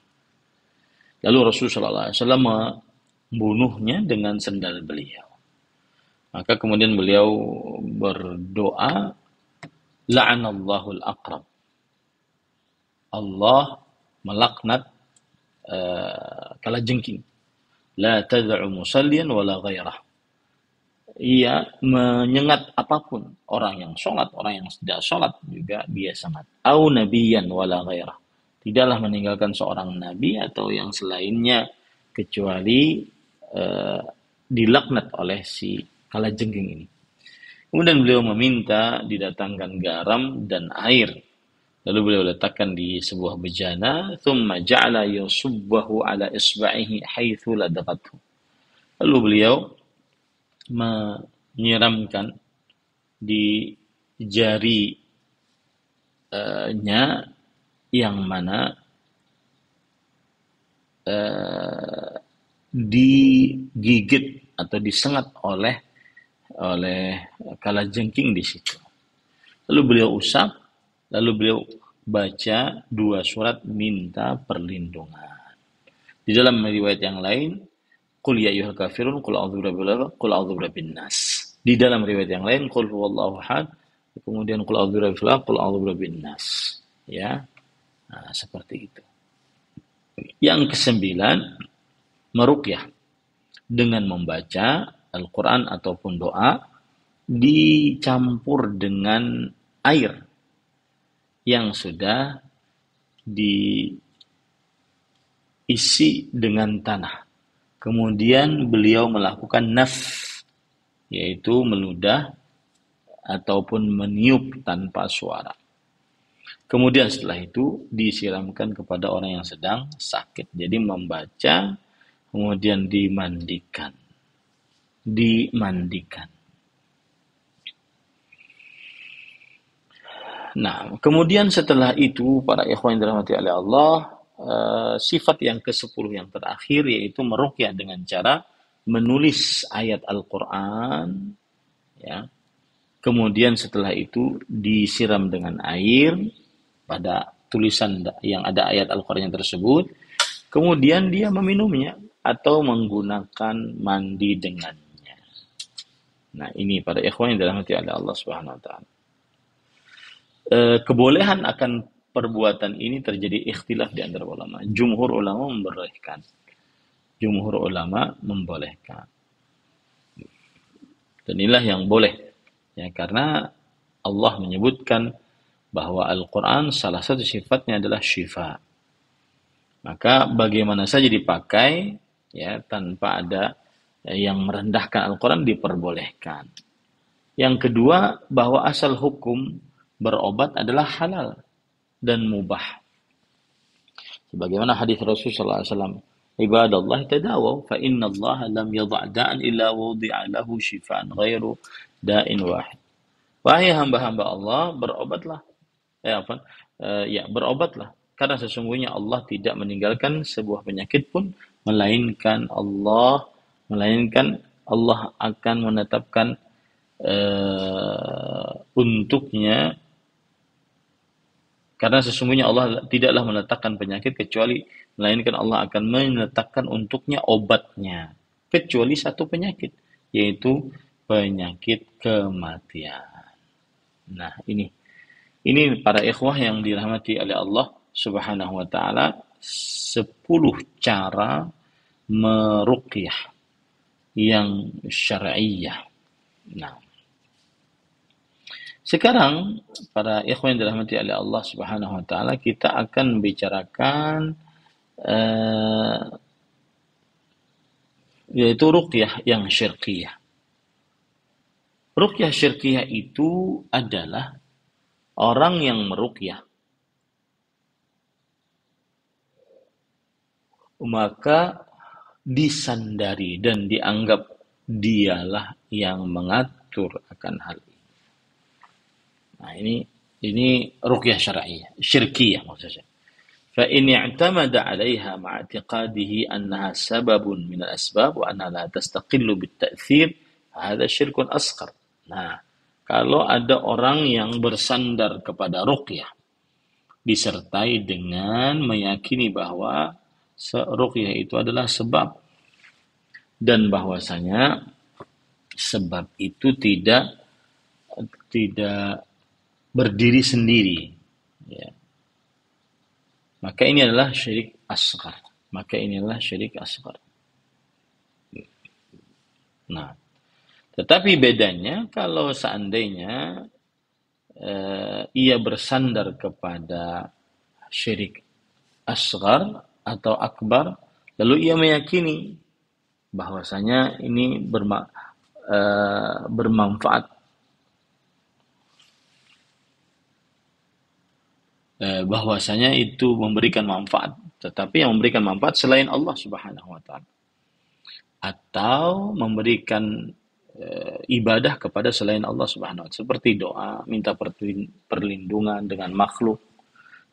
S1: Lalu Rasulullah SAW membunuhnya dengan sendal beliau. Maka kemudian beliau berdoa, la'anallahu al-aqrab. Allah melaknat kalajengking. La tad'u musallian wala ghairah. Ia menyengat apapun, orang yang sholat, orang yang tidak sholat juga dia sangat. Au nabiyan wala ghairah. Tidaklah meninggalkan seorang nabi atau yang selainnya kecuali dilaknat oleh si kalajengking ini. Kemudian beliau meminta didatangkan garam dan air. Lalu beliau letakkan di sebuah bejana, thumma ja'ala yusubbahu ala isba'ihi haitsu ladaqathu. Lalu beliau menyiramkan di jarinya yang mana digigit atau disengat oleh kalajengking di situ. Lalu beliau usap, lalu beliau baca 2 surat minta perlindungan. Di dalam riwayat yang lain, qul ya ayyuhal kafirun, qul a'udzu birabbil falaq, qul a'udzu birabbin nas. Di dalam riwayat yang lain, qul huwallahu ahad, kemudian qul a'udzu birabbil falaq, qul a'udzu birabbin nas. Ya. Nah, seperti itu. Yang ke-9, meruqyah dengan membaca Al-Quran ataupun doa dicampur dengan air yang sudah diisi dengan tanah. Kemudian beliau melakukan nafth, yaitu meludah ataupun meniup tanpa suara. Kemudian setelah itu disiramkan kepada orang yang sedang sakit. Jadi membaca, kemudian dimandikan. Nah, kemudian setelah itu para ikhwan yang dirahmati oleh Allah, sifat yang ke-10 yang terakhir yaitu meruqyah dengan cara menulis ayat Al-Qur'an ya, kemudian setelah itu disiram dengan air pada tulisan yang ada ayat Al-Qur'an tersebut, kemudian dia meminumnya atau menggunakan mandi dengannya. Nah, ini para ikhwan yang dirahmati oleh Allah Subhanahu wa taala. Kebolehan akan perbuatan ini terjadi ikhtilaf di antara ulama. Jumhur ulama membolehkan. Jumhur ulama membolehkan. Dan inilah yang boleh. Ya, karena Allah menyebutkan bahwa Al-Quran salah satu sifatnya adalah syifa. Maka bagaimana saja dipakai, ya, tanpa ada yang merendahkan Al-Quran diperbolehkan. Yang kedua, bahwa asal hukum berobat adalah halal dan mubah. Sebagaimana hadis Rasulullah SAW, Ibadallah tadawaw, fa inna Allah lam yadha' da'an illa wudi'a lahu shifaan ghairu da'in wahid. Wahai hamba-hamba Allah, berobatlah. Berobatlah. Karena sesungguhnya Allah tidak meninggalkan sebuah penyakit pun, melainkan Allah akan menetapkan untuknya, karena sesungguhnya Allah tidaklah meletakkan penyakit kecuali melainkan Allah akan menetapkan untuknya obatnya, kecuali satu penyakit, yaitu penyakit kematian. Nah, ini para ikhwah yang dirahmati oleh Allah Subhanahu wa taala, 10 cara meruqyah yang syar'iyyah. Nah, sekarang para ikhwan yang dirahmati oleh Allah Subhanahu wa taala, kita akan membicarakan yaitu ruqyah yang syirkiyah. Ruqyah syirkiyah itu adalah orang yang meruqyah maka disandari dan dianggap dialah yang mengatur akan hal ini. Nah, ini ruqyah syar'iyyah, syirkiyah maksudnya. Fa in i'tamada 'alaiha ma'a i'tiqadihi annaha sababun min al-asbab wa annaha la tastaqillu bit-ta'thir, hadha syirkun asghar. Nah, kalau ada orang yang bersandar kepada ruqyah disertai dengan meyakini bahwa ruqyah itu adalah sebab, dan bahwasanya sebab itu tidak berdiri sendiri, ya. Maka ini adalah syirik asghar. Nah, tetapi bedanya kalau seandainya ia bersandar kepada syirik asghar atau akbar, lalu ia meyakini bahwasanya ini bermanfaat, bahwasanya itu memberikan manfaat, tetapi yang memberikan manfaat selain Allah Subhanahu wa taala, atau memberikan ibadah kepada selain Allah Subhanahu wa taala, seperti doa, minta perlindungan dengan makhluk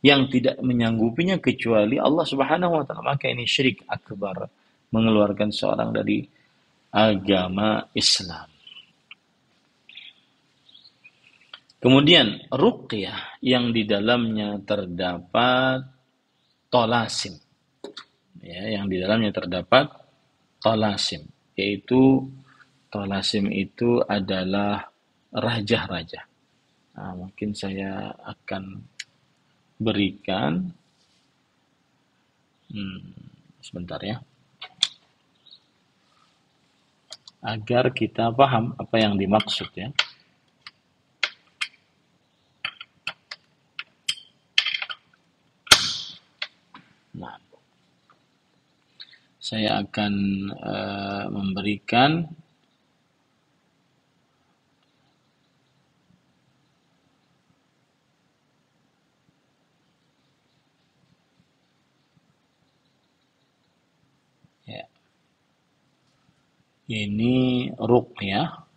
S1: yang tidak menyanggupinya kecuali Allah Subhanahu wa taala, maka ini syirik akbar, mengeluarkan seorang dari agama Islam. Kemudian ruqyah yang di dalamnya terdapat tolasim, ya, yang di dalamnya terdapat tolasim, yaitu tolasim itu adalah rajah-rajah. Nah, mungkin saya akan berikan sebentar ya, agar kita paham apa yang dimaksud ya. Nah, saya akan memberikan ya, ini ruqyah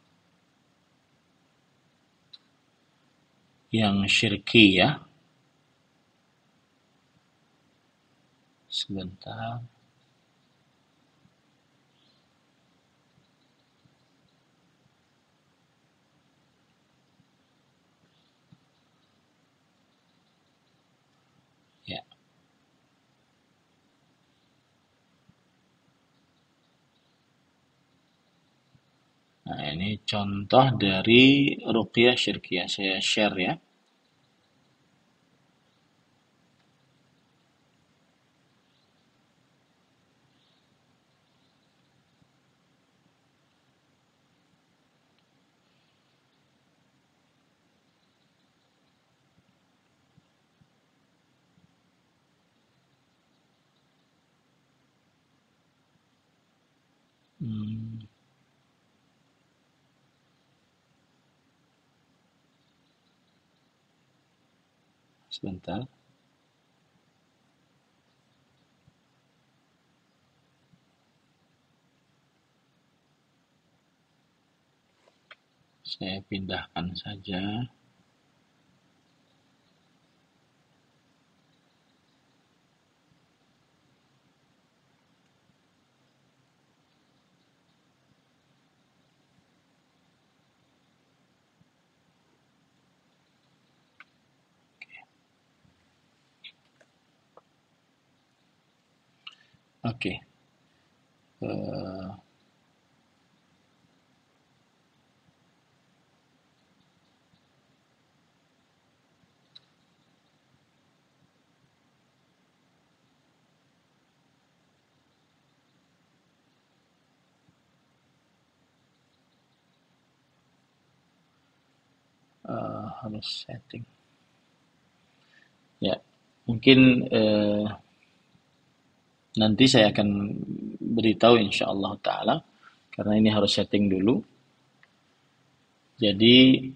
S1: yang syirkiyah. Sebentar. ini contoh dari ruqyah syirkiyah. Saya share ya. Hmm, sebentar. Saya pindahkan saja. Oke. Eh, harus setting. Ya, mungkin nanti saya akan beritahu insya Allah Ta'ala, karena ini harus setting dulu. Jadi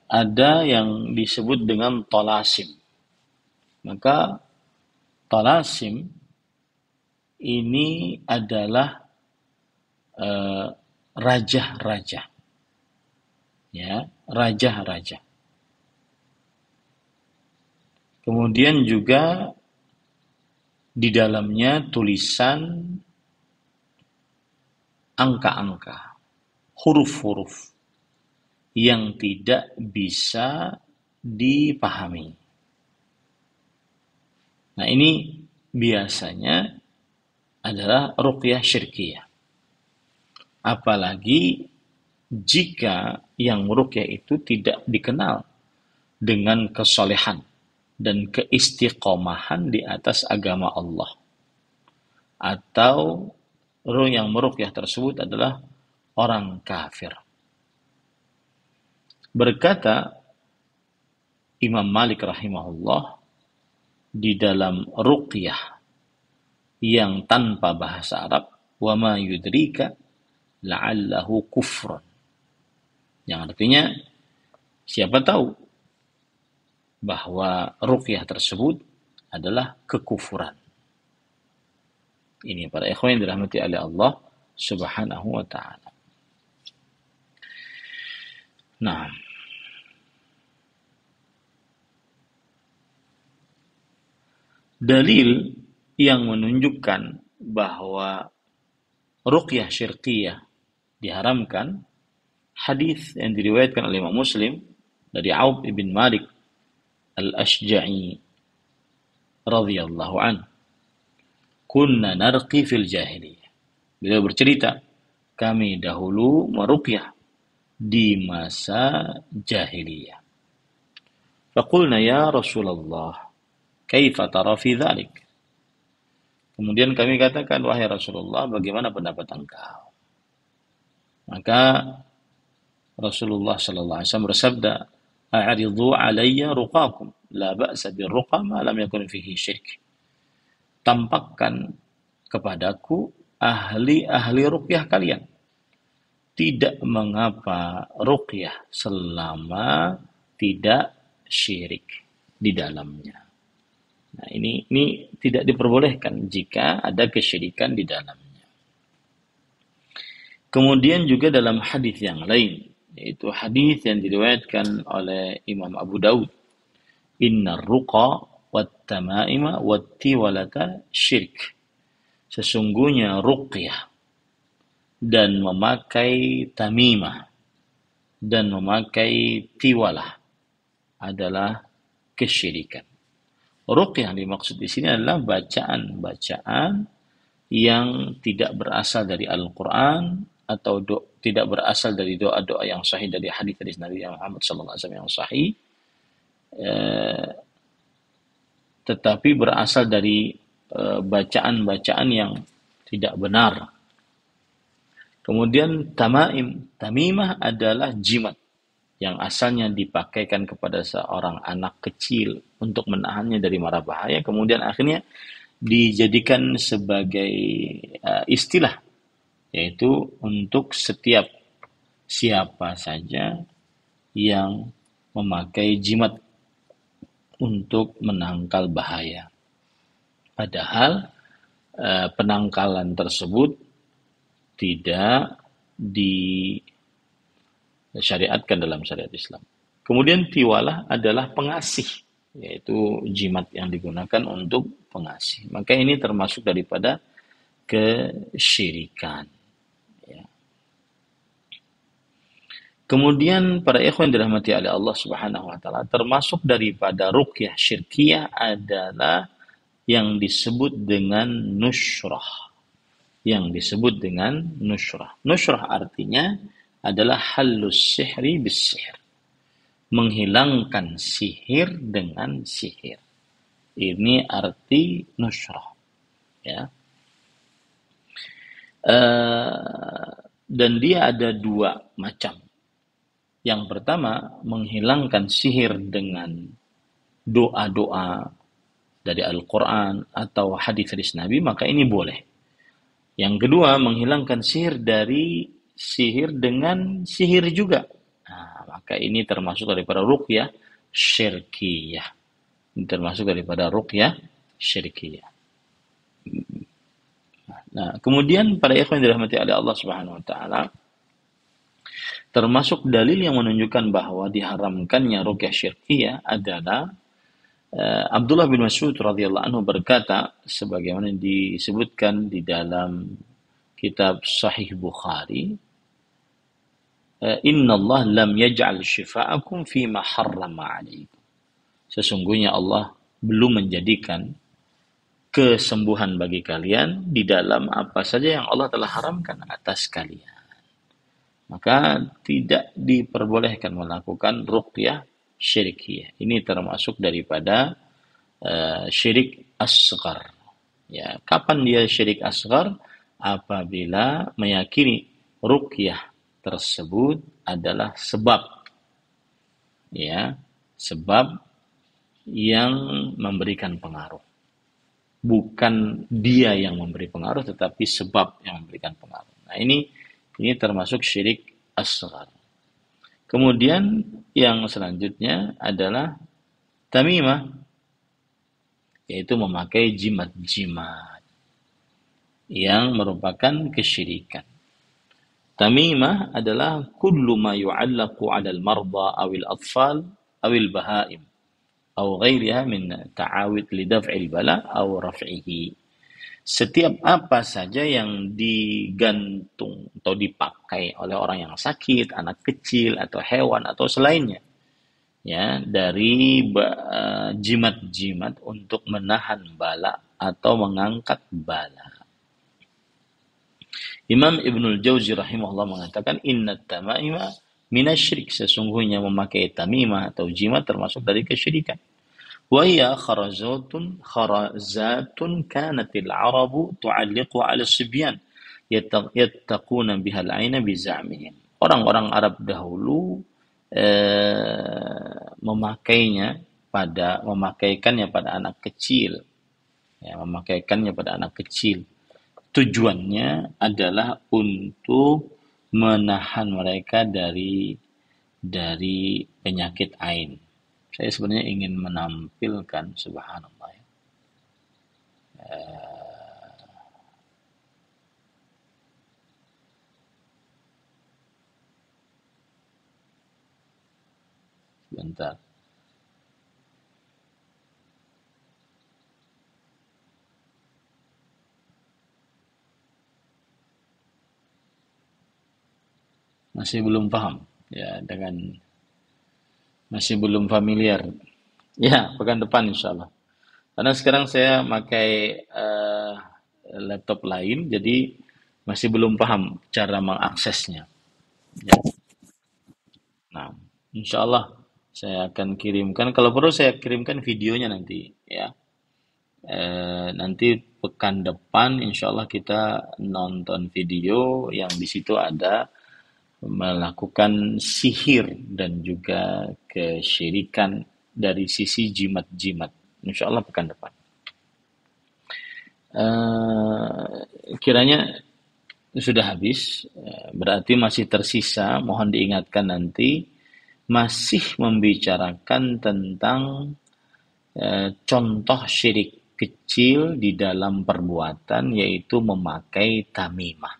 S1: ada yang disebut dengan tolasim. Maka tolasim ini adalah raja-raja, ya, raja-raja. Kemudian juga di dalamnya tulisan angka-angka, huruf-huruf yang tidak bisa dipahami. Nah, ini biasanya adalah ruqyah syirkiyah. Apalagi jika yang ruqyah itu tidak dikenal dengan kesolehan dan keistiqomahan di atas agama Allah. Atau yang meruqyah tersebut adalah orang kafir. Berkata Imam Malik rahimahullah di dalam ruqyah yang tanpa bahasa Arab, wa ma yudrika la'allahu kufrun. Yang artinya, siapa tahu bahwa ruqyah tersebut adalah kekufuran. Ini para ikhwan yang dirahmati oleh Allah Subhanahu wa ta'ala. Nah, dalil yang menunjukkan bahwa ruqyah syirkiyah diharamkan, hadis yang diriwayatkan oleh Imam Muslim dari Auf ibn Malik al-Ashja'i radhiyallahu an. Kunna narqi fil jahiliyah. Beliau bercerita, kami dahulu meruqyah di masa jahiliyah. Faqulna ya Rasulullah, kaifa tara fi dzalik? Kemudian kami katakan, wahai Rasulullah, bagaimana pendapat engkau? Maka Rasulullah sallallahu alaihi wasallam bersabda, a'ridhu alayya ruqakum, la ba'sa birruqa ma lam yakun fihi syirk. Tampakkan kepadaku ahli-ahli ruqyah kalian. Tidak mengapa ruqyah selama tidak syirik di dalamnya. Nah, ini tidak diperbolehkan jika ada kesyirikan di dalamnya. Kemudian juga dalam hadis yang lain, yaitu hadis yang diriwayatkan oleh Imam Abu Daud, innar ruqa wat tamaima wat tiwalata syirik. Sesungguhnya ruqyah dan memakai tamimah dan memakai tiwalah adalah kesyirikan. Ruqyah yang dimaksud di sini adalah bacaan-bacaan yang tidak berasal dari Al-Quran atau tidak berasal dari doa-doa yang sahih dari hadis Nabi Muhammad SAW yang sahih, eh, tetapi berasal dari bacaan-bacaan yang tidak benar. Kemudian tamimah adalah jimat yang asalnya dipakaikan kepada seorang anak kecil untuk menahannya dari mara bahaya, kemudian akhirnya dijadikan sebagai istilah, yaitu untuk setiap siapa saja yang memakai jimat untuk menangkal bahaya. Padahal penangkalan tersebut tidak disyariatkan dalam syariat Islam. Kemudian tiwalah adalah pengasih, yaitu jimat yang digunakan untuk pengasih. Maka ini termasuk daripada kesyirikan. Ya. Kemudian para ikhwan dirahmati oleh Allah Subhanahu wa taala, termasuk daripada ruqyah syirkiyah adalah yang disebut dengan nusyrah. Yang disebut dengan nusyrah. Nusyrah artinya adalah halus sihri bis sihir. Menghilangkan sihir dengan sihir. Ini arti nusyrah. Ya. Dan dia ada dua macam. Yang pertama, menghilangkan sihir dengan doa-doa dari Al-Quran atau hadis-hadis Nabi, maka ini boleh. Yang kedua, menghilangkan sihir dari sihir dengan sihir juga. Nah, maka ini termasuk daripada ruqyah syirkiyah. Ini termasuk daripada ruqyah syirkiyah. Nah, kemudian pada ikhwan dirahmati oleh Allah Subhanahu wa taala, termasuk dalil yang menunjukkan bahwa diharamkannya ruqyah syirkiyah adalah Abdullah bin Mas'ud radhiyallahu anhu berkata, sebagaimana disebutkan di dalam kitab Sahih Bukhari, Inna Allah lam yaj'al shifa'akum fima harrama 'alaikum. Sesungguhnya Allah belum menjadikan kesembuhan bagi kalian di dalam apa saja yang Allah telah haramkan atas kalian. Maka tidak diperbolehkan melakukan ruqyah syirkiyah. Ini termasuk daripada syirik asghar. Ya, kapan dia syirik asghar? Apabila meyakini ruqyah tersebut adalah sebab, ya, sebab yang memberikan pengaruh. Bukan dia yang memberi pengaruh, tetapi sebab yang memberikan pengaruh. Nah, ini termasuk syirik asghar. Kemudian yang selanjutnya adalah tamimah, yaitu memakai jimat-jimat yang merupakan kesyirikan. Tamimah adalah kullu ma yu'allaqu 'ala al-marda aw al-atfal aw al-bahaim aw ghairiha min ta'awid li daf'il bala aw raf'ihi. Setiap apa saja yang digantung atau dipakai oleh orang yang sakit, anak kecil atau hewan atau selainnya, ya, dari jimat-jimat untuk menahan bala atau mengangkat bala. Imam Ibnul Jauzi rahimahullah mengatakan, inna tamaima minasyirik, sesungguhnya memakai tamimah atau jimat termasuk dari kesyirikan. Wa hiya kharazatun kanatil arabu tu'alliqu 'ala sibyan yattaquna biha al-'aina bi za'mihim. Orang-orang Arab dahulu memakaikannya pada anak kecil. Ya, memakaikannya pada anak kecil. Tujuannya adalah untuk menahan mereka dari penyakit ain. Saya sebenarnya ingin menampilkan, subhanallah, sebentar. Masih belum paham, ya, masih belum familiar. Ya, pekan depan insya Allah. Karena sekarang saya pakai laptop lain, jadi masih belum paham cara mengaksesnya. Ya. Nah, insya Allah saya akan kirimkan. Kalau perlu saya kirimkan videonya nanti, ya. Nanti pekan depan, insya Allah kita nonton video yang di situ ada melakukan sihir dan juga kesyirikan dari sisi jimat-jimat. Insya Allah pekan depan. Kiranya sudah habis, berarti masih tersisa. Mohon diingatkan nanti masih membicarakan tentang contoh syirik kecil di dalam perbuatan, yaitu memakai tamimah,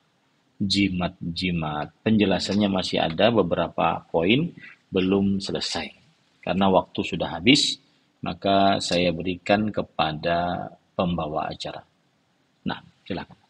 S1: jimat-jimat. Penjelasannya masih ada beberapa poin belum selesai. Karena waktu sudah habis, maka saya berikan kepada pembawa acara. Nah, silakan.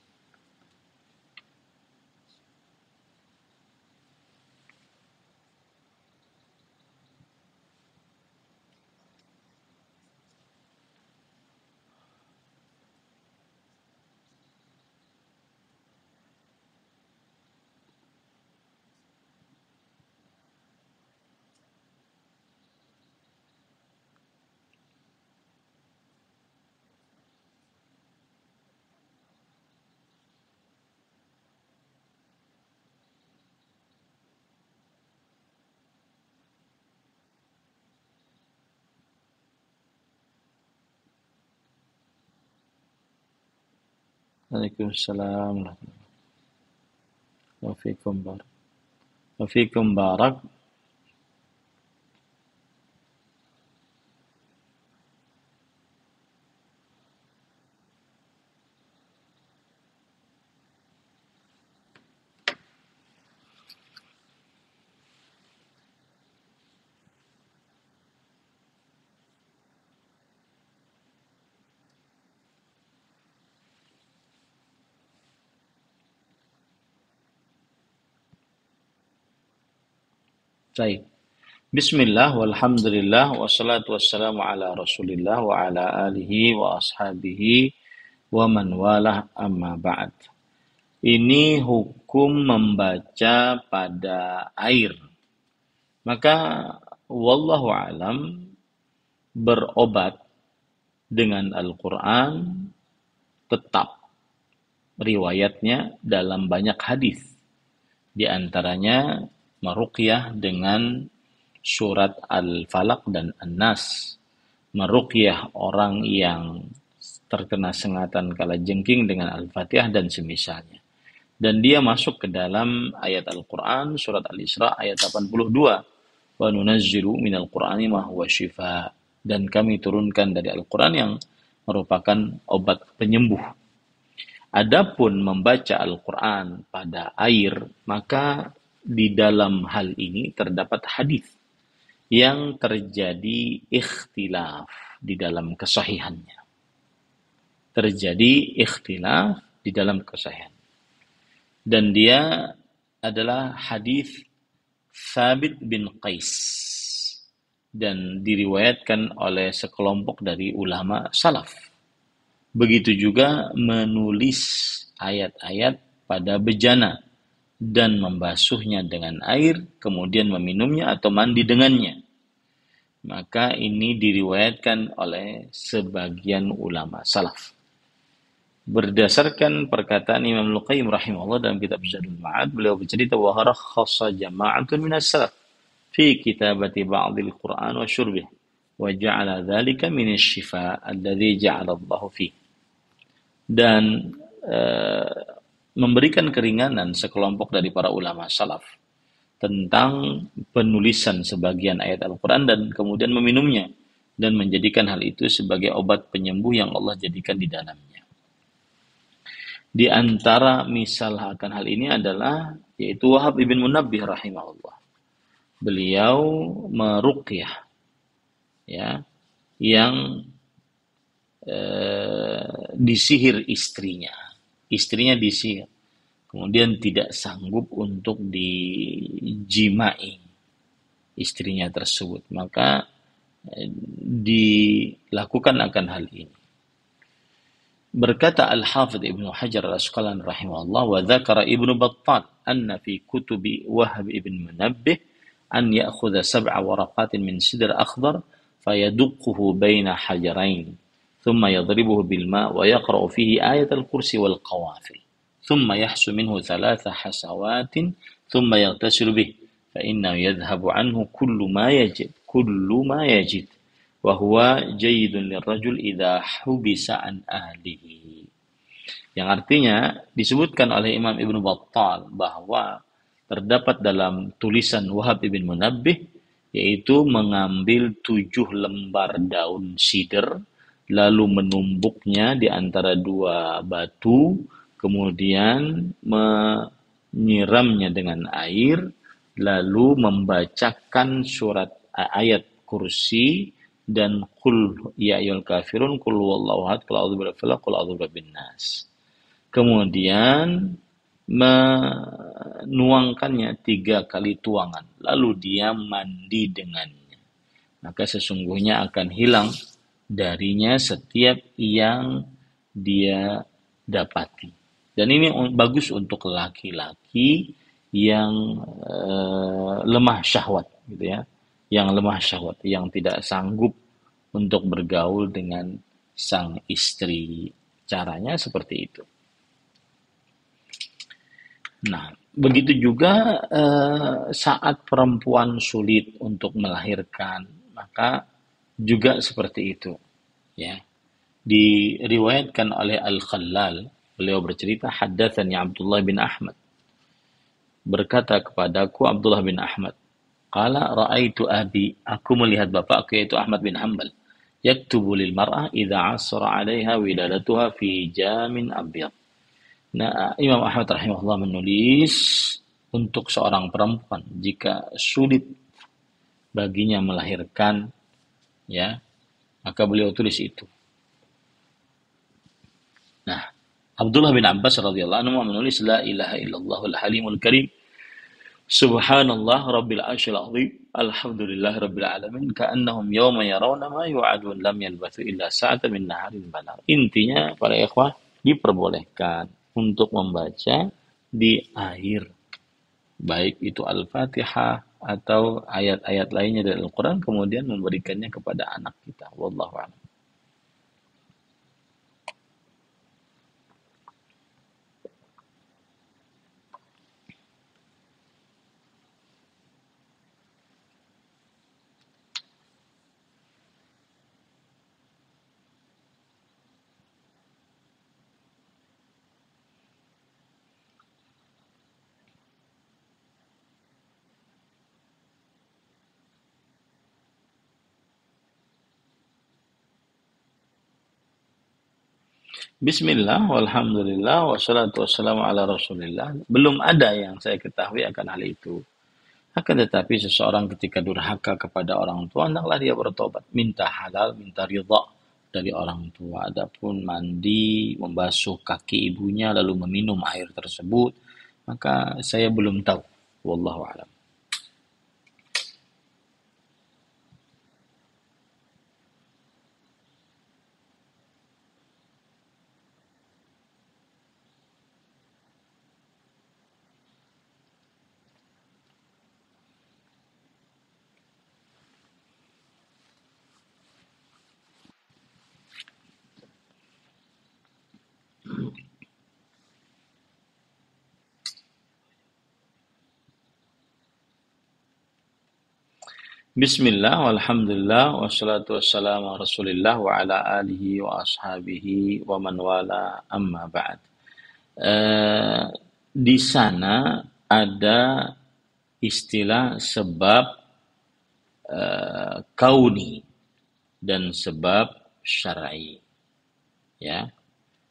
S1: Waalaikumsalam. Wafikum barak. Wafikum barak. Baik. Bismillah, walhamdulillah, wassalatu wassalamu ala rasulillah wa ala alihi wa ashabihi wa man walah amma ba'd. Ini hukum membaca pada air. Maka wallahu alam berobat dengan Al-Quran tetap riwayatnya dalam banyak hadis. Di antaranya meruqyah dengan surat Al-Falaq dan An-Nas. Meruqyah orang yang terkena sengatan kalajengking dengan Al-Fatihah dan semisalnya. Dan dia masuk ke dalam ayat Al-Quran, surat Al-Isra ayat 82. Wa nunazzilu minal Qur'ani ma huwa shifa. Dan kami turunkan dari Al-Quran yang merupakan obat penyembuh. Adapun membaca Al-Quran pada air, maka di dalam hal ini terdapat hadis yang terjadi ikhtilaf di dalam kesahihannya. Terjadi ikhtilaf di dalam kesahihan. Dan dia adalah hadis Thabit bin Qais dan diriwayatkan oleh sekelompok dari ulama salaf. Begitu juga menulis ayat-ayat pada bejana dan membasuhnya dengan air, kemudian meminumnya atau mandi dengannya. Maka ini diriwayatkan oleh sebagian ulama salaf. Berdasarkan perkataan Imam Al-Qayyim rahimahullah dalam kitab Zadul Ma'ad, beliau bercerita wa khassa jama'atun minas salaf fi kitabati ba'dil Qur'an wa syurbih wa ja'ala dzalika min asy-syifa alladzi ja'ala Allahu fi. Dan memberikan keringanan sekelompok dari para ulama salaf tentang penulisan sebagian ayat Al-Quran dan kemudian meminumnya dan menjadikan hal itu sebagai obat penyembuh yang Allah jadikan di dalamnya. Di antara misal akan hal ini adalah yaitu Wahab ibn Munabbih rahimahullah. Beliau meruqyah ya yang disihir istrinya. Istrinya disihir. Kemudian tidak sanggup untuk dijimai istrinya tersebut. Maka dilakukan akan hal ini. Berkata Al-Hafidh Ibnu Hajar Al-Asqalani rahimahullah, wa dzakara Ibnu Battal anna fi kutubi Wahb ibn Munabbih an ya'khudha sab'a waraqatin min sidr akhdar fayadukkuhu baina hajarain thumma yadribuhu bil ma' wa yaqra'u fihi ayat al-kursi wal qawafil thumma yahsu minhu thalatha hasawatin thumma yaghtasilu bih fa innahu yadhhabu anhu kullu ma yajid wa huwa jayyidun lirrajul idza hubisa an ahlihi. Yang artinya disebutkan oleh Imam Ibnu Battal bahwa terdapat dalam tulisan Wahab ibn Munabbih yaitu mengambil 7 lembar daun sidr lalu menumbuknya di antara 2 batu, kemudian menyiramnya dengan air lalu membacakan surat ayat kursi dan qul ya ayyuhal kafirun, qul huwallahu ahad, qul a'udzu birabbil falaq, qul a'udzu birabbin nas. Kemudian menuangkannya 3 kali tuangan, lalu dia mandi dengannya. Maka sesungguhnya akan hilang darinya setiap yang dia dapati. Dan ini bagus untuk laki-laki yang lemah syahwat, gitu ya, yang lemah syahwat, yang tidak sanggup untuk bergaul dengan sang istri. Caranya seperti itu. Nah, begitu juga saat perempuan sulit untuk melahirkan, maka juga seperti itu. Ya, diriwayatkan oleh Al-Khallal, beliau bercerita, haddatsani Abdullah bin Ahmad, berkata kepadaku Abdullah bin Ahmad, qala ra'aitu abi, aku melihat bapakku yaitu Ahmad bin Hanbal, yaktubu lil mar'ah idza asra 'alaiha wiladatuha fi jamin abyad. Nah, Imam Ahmad rahimahullah menulis untuk seorang perempuan jika sulit baginya melahirkan, ya, maka beliau tulis itu. Nah, Abdullah bin Abbas radhiyallahu anhu menulis la ilaha illallahul halimul karim subhanallah rabbil arsyil azim alhamdulillah rabbil alamin ka'annahum yawma yarawna ma yu'adun lam yalbathu illa sa'atan min naharin balar. Intinya para ikhwah diperbolehkan untuk membaca di akhir, baik itu Al-Fatihah atau ayat-ayat lainnya dari Al-Quran, kemudian memberikannya kepada anak kita. Wallahu a'lam. Bismillah, walhamdulillah, wassalatu wassalamu ala rasulillah. Belum ada yang saya ketahui akan hal itu. Akan tetapi seseorang ketika durhaka kepada orang tua, hendaklah dia bertobat, minta halal, minta ridha dari orang tua. Adapun mandi, membasuh kaki ibunya lalu meminum air tersebut, maka saya belum tahu. Wallahu a'lam. Bismillah, walhamdulillah, wassalatu wassalamu ala rasulillah wa ala alihi wa ashabihi wa man wala amma ba'd. Di sana ada istilah sebab kauni dan sebab syar'i, ya.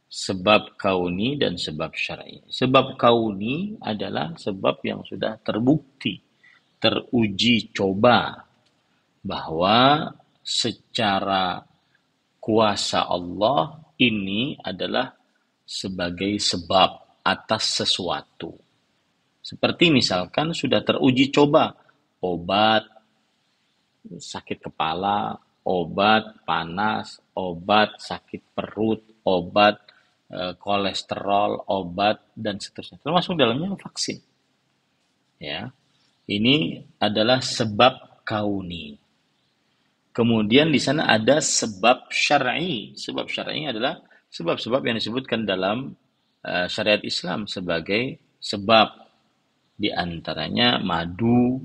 S1: Sebab kauni dan sebab syar'i. Sebab kauni adalah sebab yang sudah terbukti, teruji coba bahwa secara kuasa Allah ini adalah sebagai sebab atas sesuatu. Seperti misalkan sudah teruji coba obat sakit kepala, obat panas, obat sakit perut, obat kolesterol, obat dan seterusnya. Termasuk dalamnya vaksin. Ya, ini adalah sebab kauni. Kemudian di sana ada sebab syar'i. Sebab syar'i adalah sebab-sebab yang disebutkan dalam syariat Islam sebagai sebab, di antaranya madu,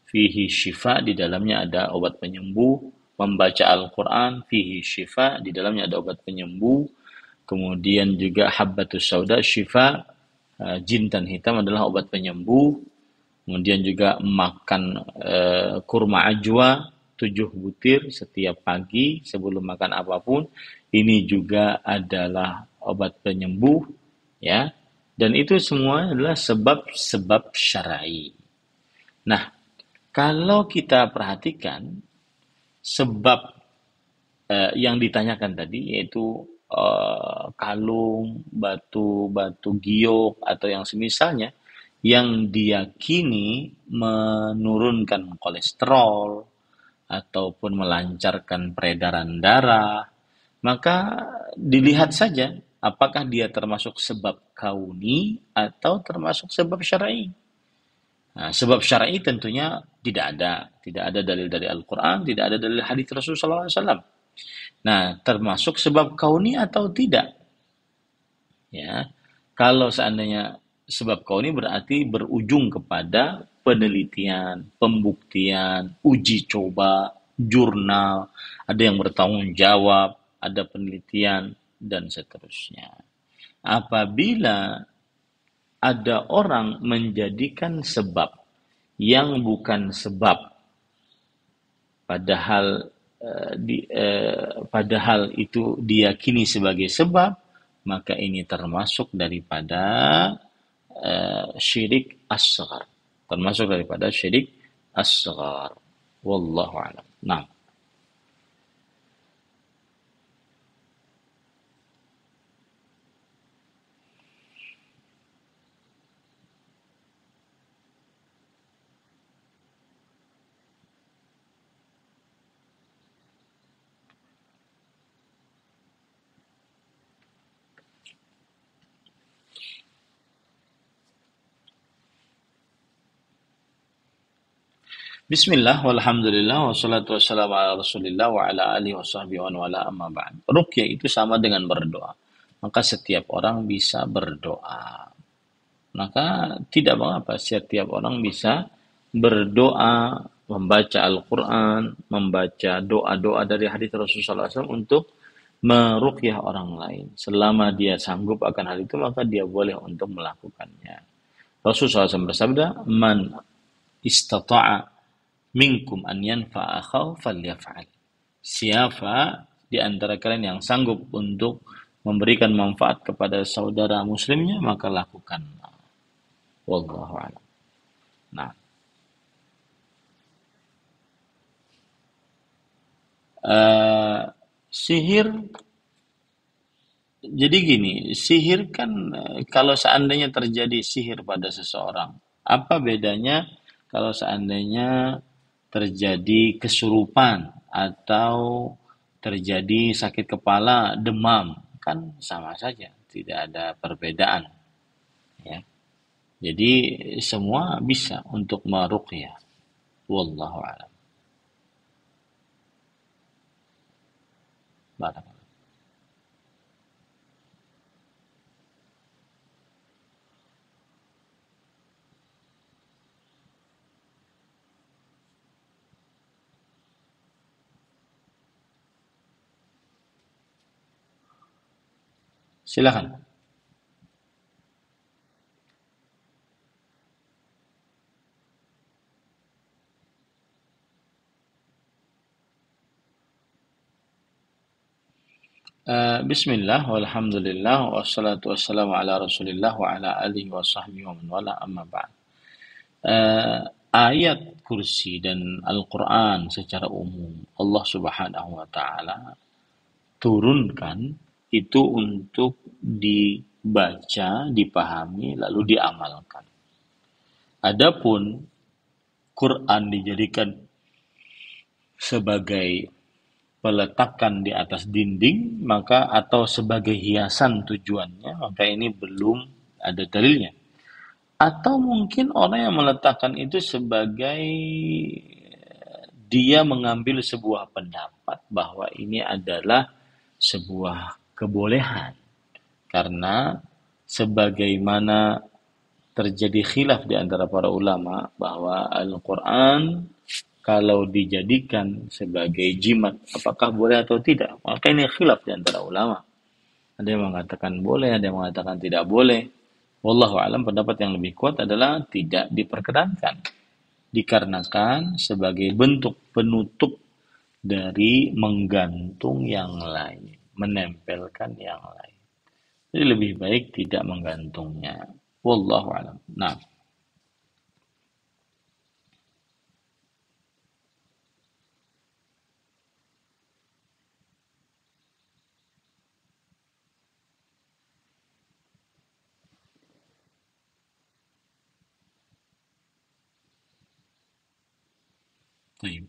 S1: fihi syifa, di dalamnya ada obat penyembuh, membaca Al-Quran, fihi syifa, di dalamnya ada obat penyembuh, kemudian juga habbatus sauda, syifa, jintan hitam adalah obat penyembuh, kemudian juga makan kurma ajwa 7 butir setiap pagi sebelum makan apapun, ini juga adalah obat penyembuh, ya. Dan itu semua adalah sebab-sebab syar'i. Nah, kalau kita perhatikan sebab yang ditanyakan tadi, yaitu kalung, batu giok atau yang semisalnya, yang diyakini menurunkan kolesterol ataupun melancarkan peredaran darah, maka dilihat saja apakah dia termasuk sebab kauni atau termasuk sebab syar'i. Nah, sebab syar'i tentunya tidak ada dalil dari Al-Quran, tidak ada dalil hadis Rasulullah SAW. Nah, termasuk sebab kauni atau tidak? Ya, kalau seandainya sebab kauni berarti berujung kepada penelitian, pembuktian, uji coba, jurnal, ada yang bertanggung jawab, ada penelitian dan seterusnya. Apabila ada orang menjadikan sebab yang bukan sebab, padahal padahal itu diyakini sebagai sebab, maka ini termasuk daripada syirik asghar. Termasuk daripada syirik asghar. Wallahu a'lam. Nah, bismillah, walhamdulillah, wassalatu wassalamu ala rasulillah wa ala alihi wa sahbihi wa wala amma ba'd. Ruqyah itu sama dengan berdoa. Maka setiap orang bisa berdoa. Maka tidak mengapa setiap orang bisa berdoa, membaca Al-Quran, membaca doa-doa dari hadis Rasulullah SAW untuk meruqyah orang lain. Selama dia sanggup akan hal itu, maka dia boleh untuk melakukannya. Rasulullah SAW bersabda, "Man istata'a minkum an yanfa'a akhahu falyaf'al." Siapa di antara kalian yang sanggup untuk memberikan manfaat kepada saudara muslimnya, maka lakukanlah. Wallahu a'lam. Nah, eh, sihir, jadi gini, sihir kan kalau seandainya terjadi sihir pada seseorang, apa bedanya kalau seandainya terjadi kesurupan atau terjadi sakit kepala, demam, kan sama saja, tidak ada perbedaan, ya. Jadi semua bisa untuk meruqyah. Wallahu a'lam. Barakallahu. Silakan. Bismillah, walhamdulillah, wassalatu wassalamu ala rasulillah wa ala alihi wa sahbihi wa man wala amma ba'd. Eh, Ayat kursi dan Al-Quran secara umum Allah Subhanahu wa Ta'ala turunkan itu untuk dibaca, dipahami, lalu diamalkan. Adapun Quran dijadikan sebagai peletakan di atas dinding, maka atau sebagai hiasan tujuannya, maka ini belum ada dalilnya. Atau mungkin orang yang meletakkan itu sebagai dia mengambil sebuah pendapat bahwa ini adalah sebuah kebolehan. Karena sebagaimana terjadi khilaf di antara para ulama bahwa Al-Quran kalau dijadikan sebagai jimat, apakah boleh atau tidak? Maka ini khilaf di antara ulama. Ada yang mengatakan boleh, ada yang mengatakan tidak boleh. Wallahu alam, pendapat yang lebih kuat adalah tidak diperkenankan. Dikarenakan sebagai bentuk penutup dari menggantung yang lain, menempelkan yang lain. Jadi lebih baik tidak menggantungnya. Wallahu alam. Nah, baik.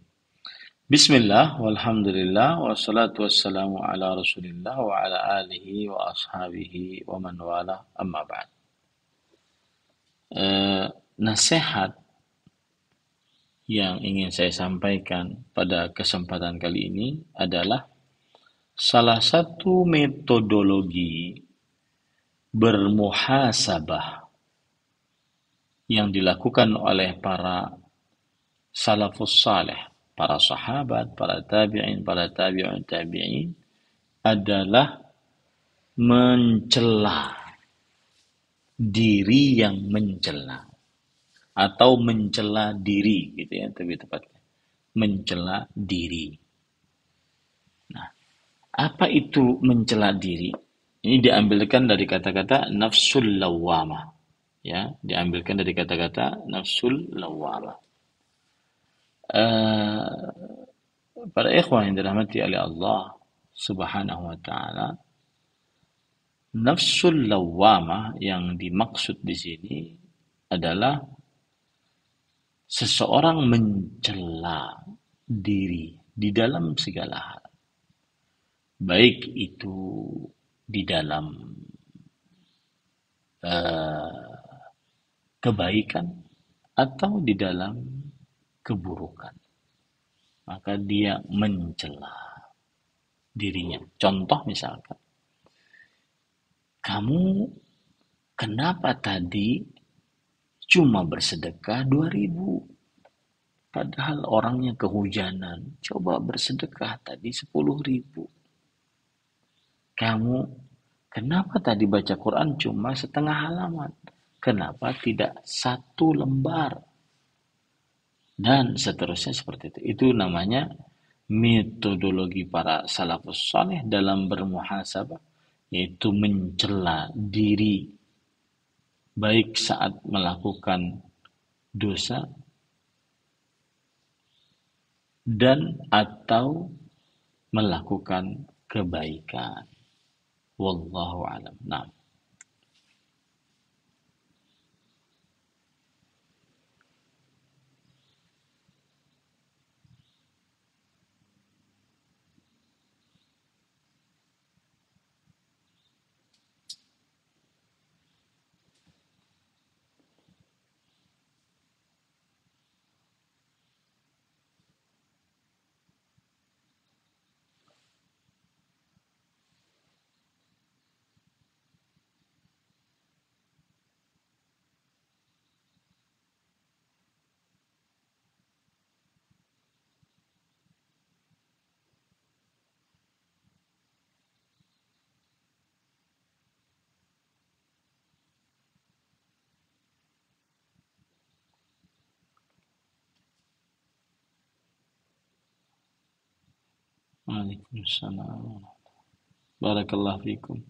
S1: Bismillah, walhamdulillah, wassalatu wassalamu ala rasulillah wa ala alihi wa ashabihi wa man wala amma ba'd. Nasihat yang ingin saya sampaikan pada kesempatan kali ini adalah salah satu metodologi bermuhasabah yang dilakukan oleh para salafus saleh, para sahabat, para tabi'un tabi'in adalah mencela diri yang mencela atau mencela diri gitu ya, lebih tepatnya mencela diri. Nah, apa itu mencela diri? Ini diambilkan dari kata-kata nafsul lawamah, ya, diambilkan dari kata-kata nafsul lawamah. Eh, para ikhwan yang dirahmati oleh Allah Subhanahu wa taala, nafsul lawamah yang dimaksud di sini adalah seseorang mencela diri di dalam segala hal. Baik itu di dalam eh, kebaikan atau di dalam keburukan. Maka dia mencela dirinya. Contoh misalkan, kamu kenapa tadi cuma bersedekah 2.000? Padahal orangnya kehujanan. Coba bersedekah tadi 10.000. Kamu kenapa tadi baca Quran cuma setengah halaman? Kenapa tidak satu lembar? Dan seterusnya seperti itu. Itu namanya metodologi para salafus saleh dalam bermuhasabah, yaitu mencela diri baik saat melakukan dosa dan atau melakukan kebaikan. Wallahu alam. Nah, Waalaikumsalam. Barakallahu fikum.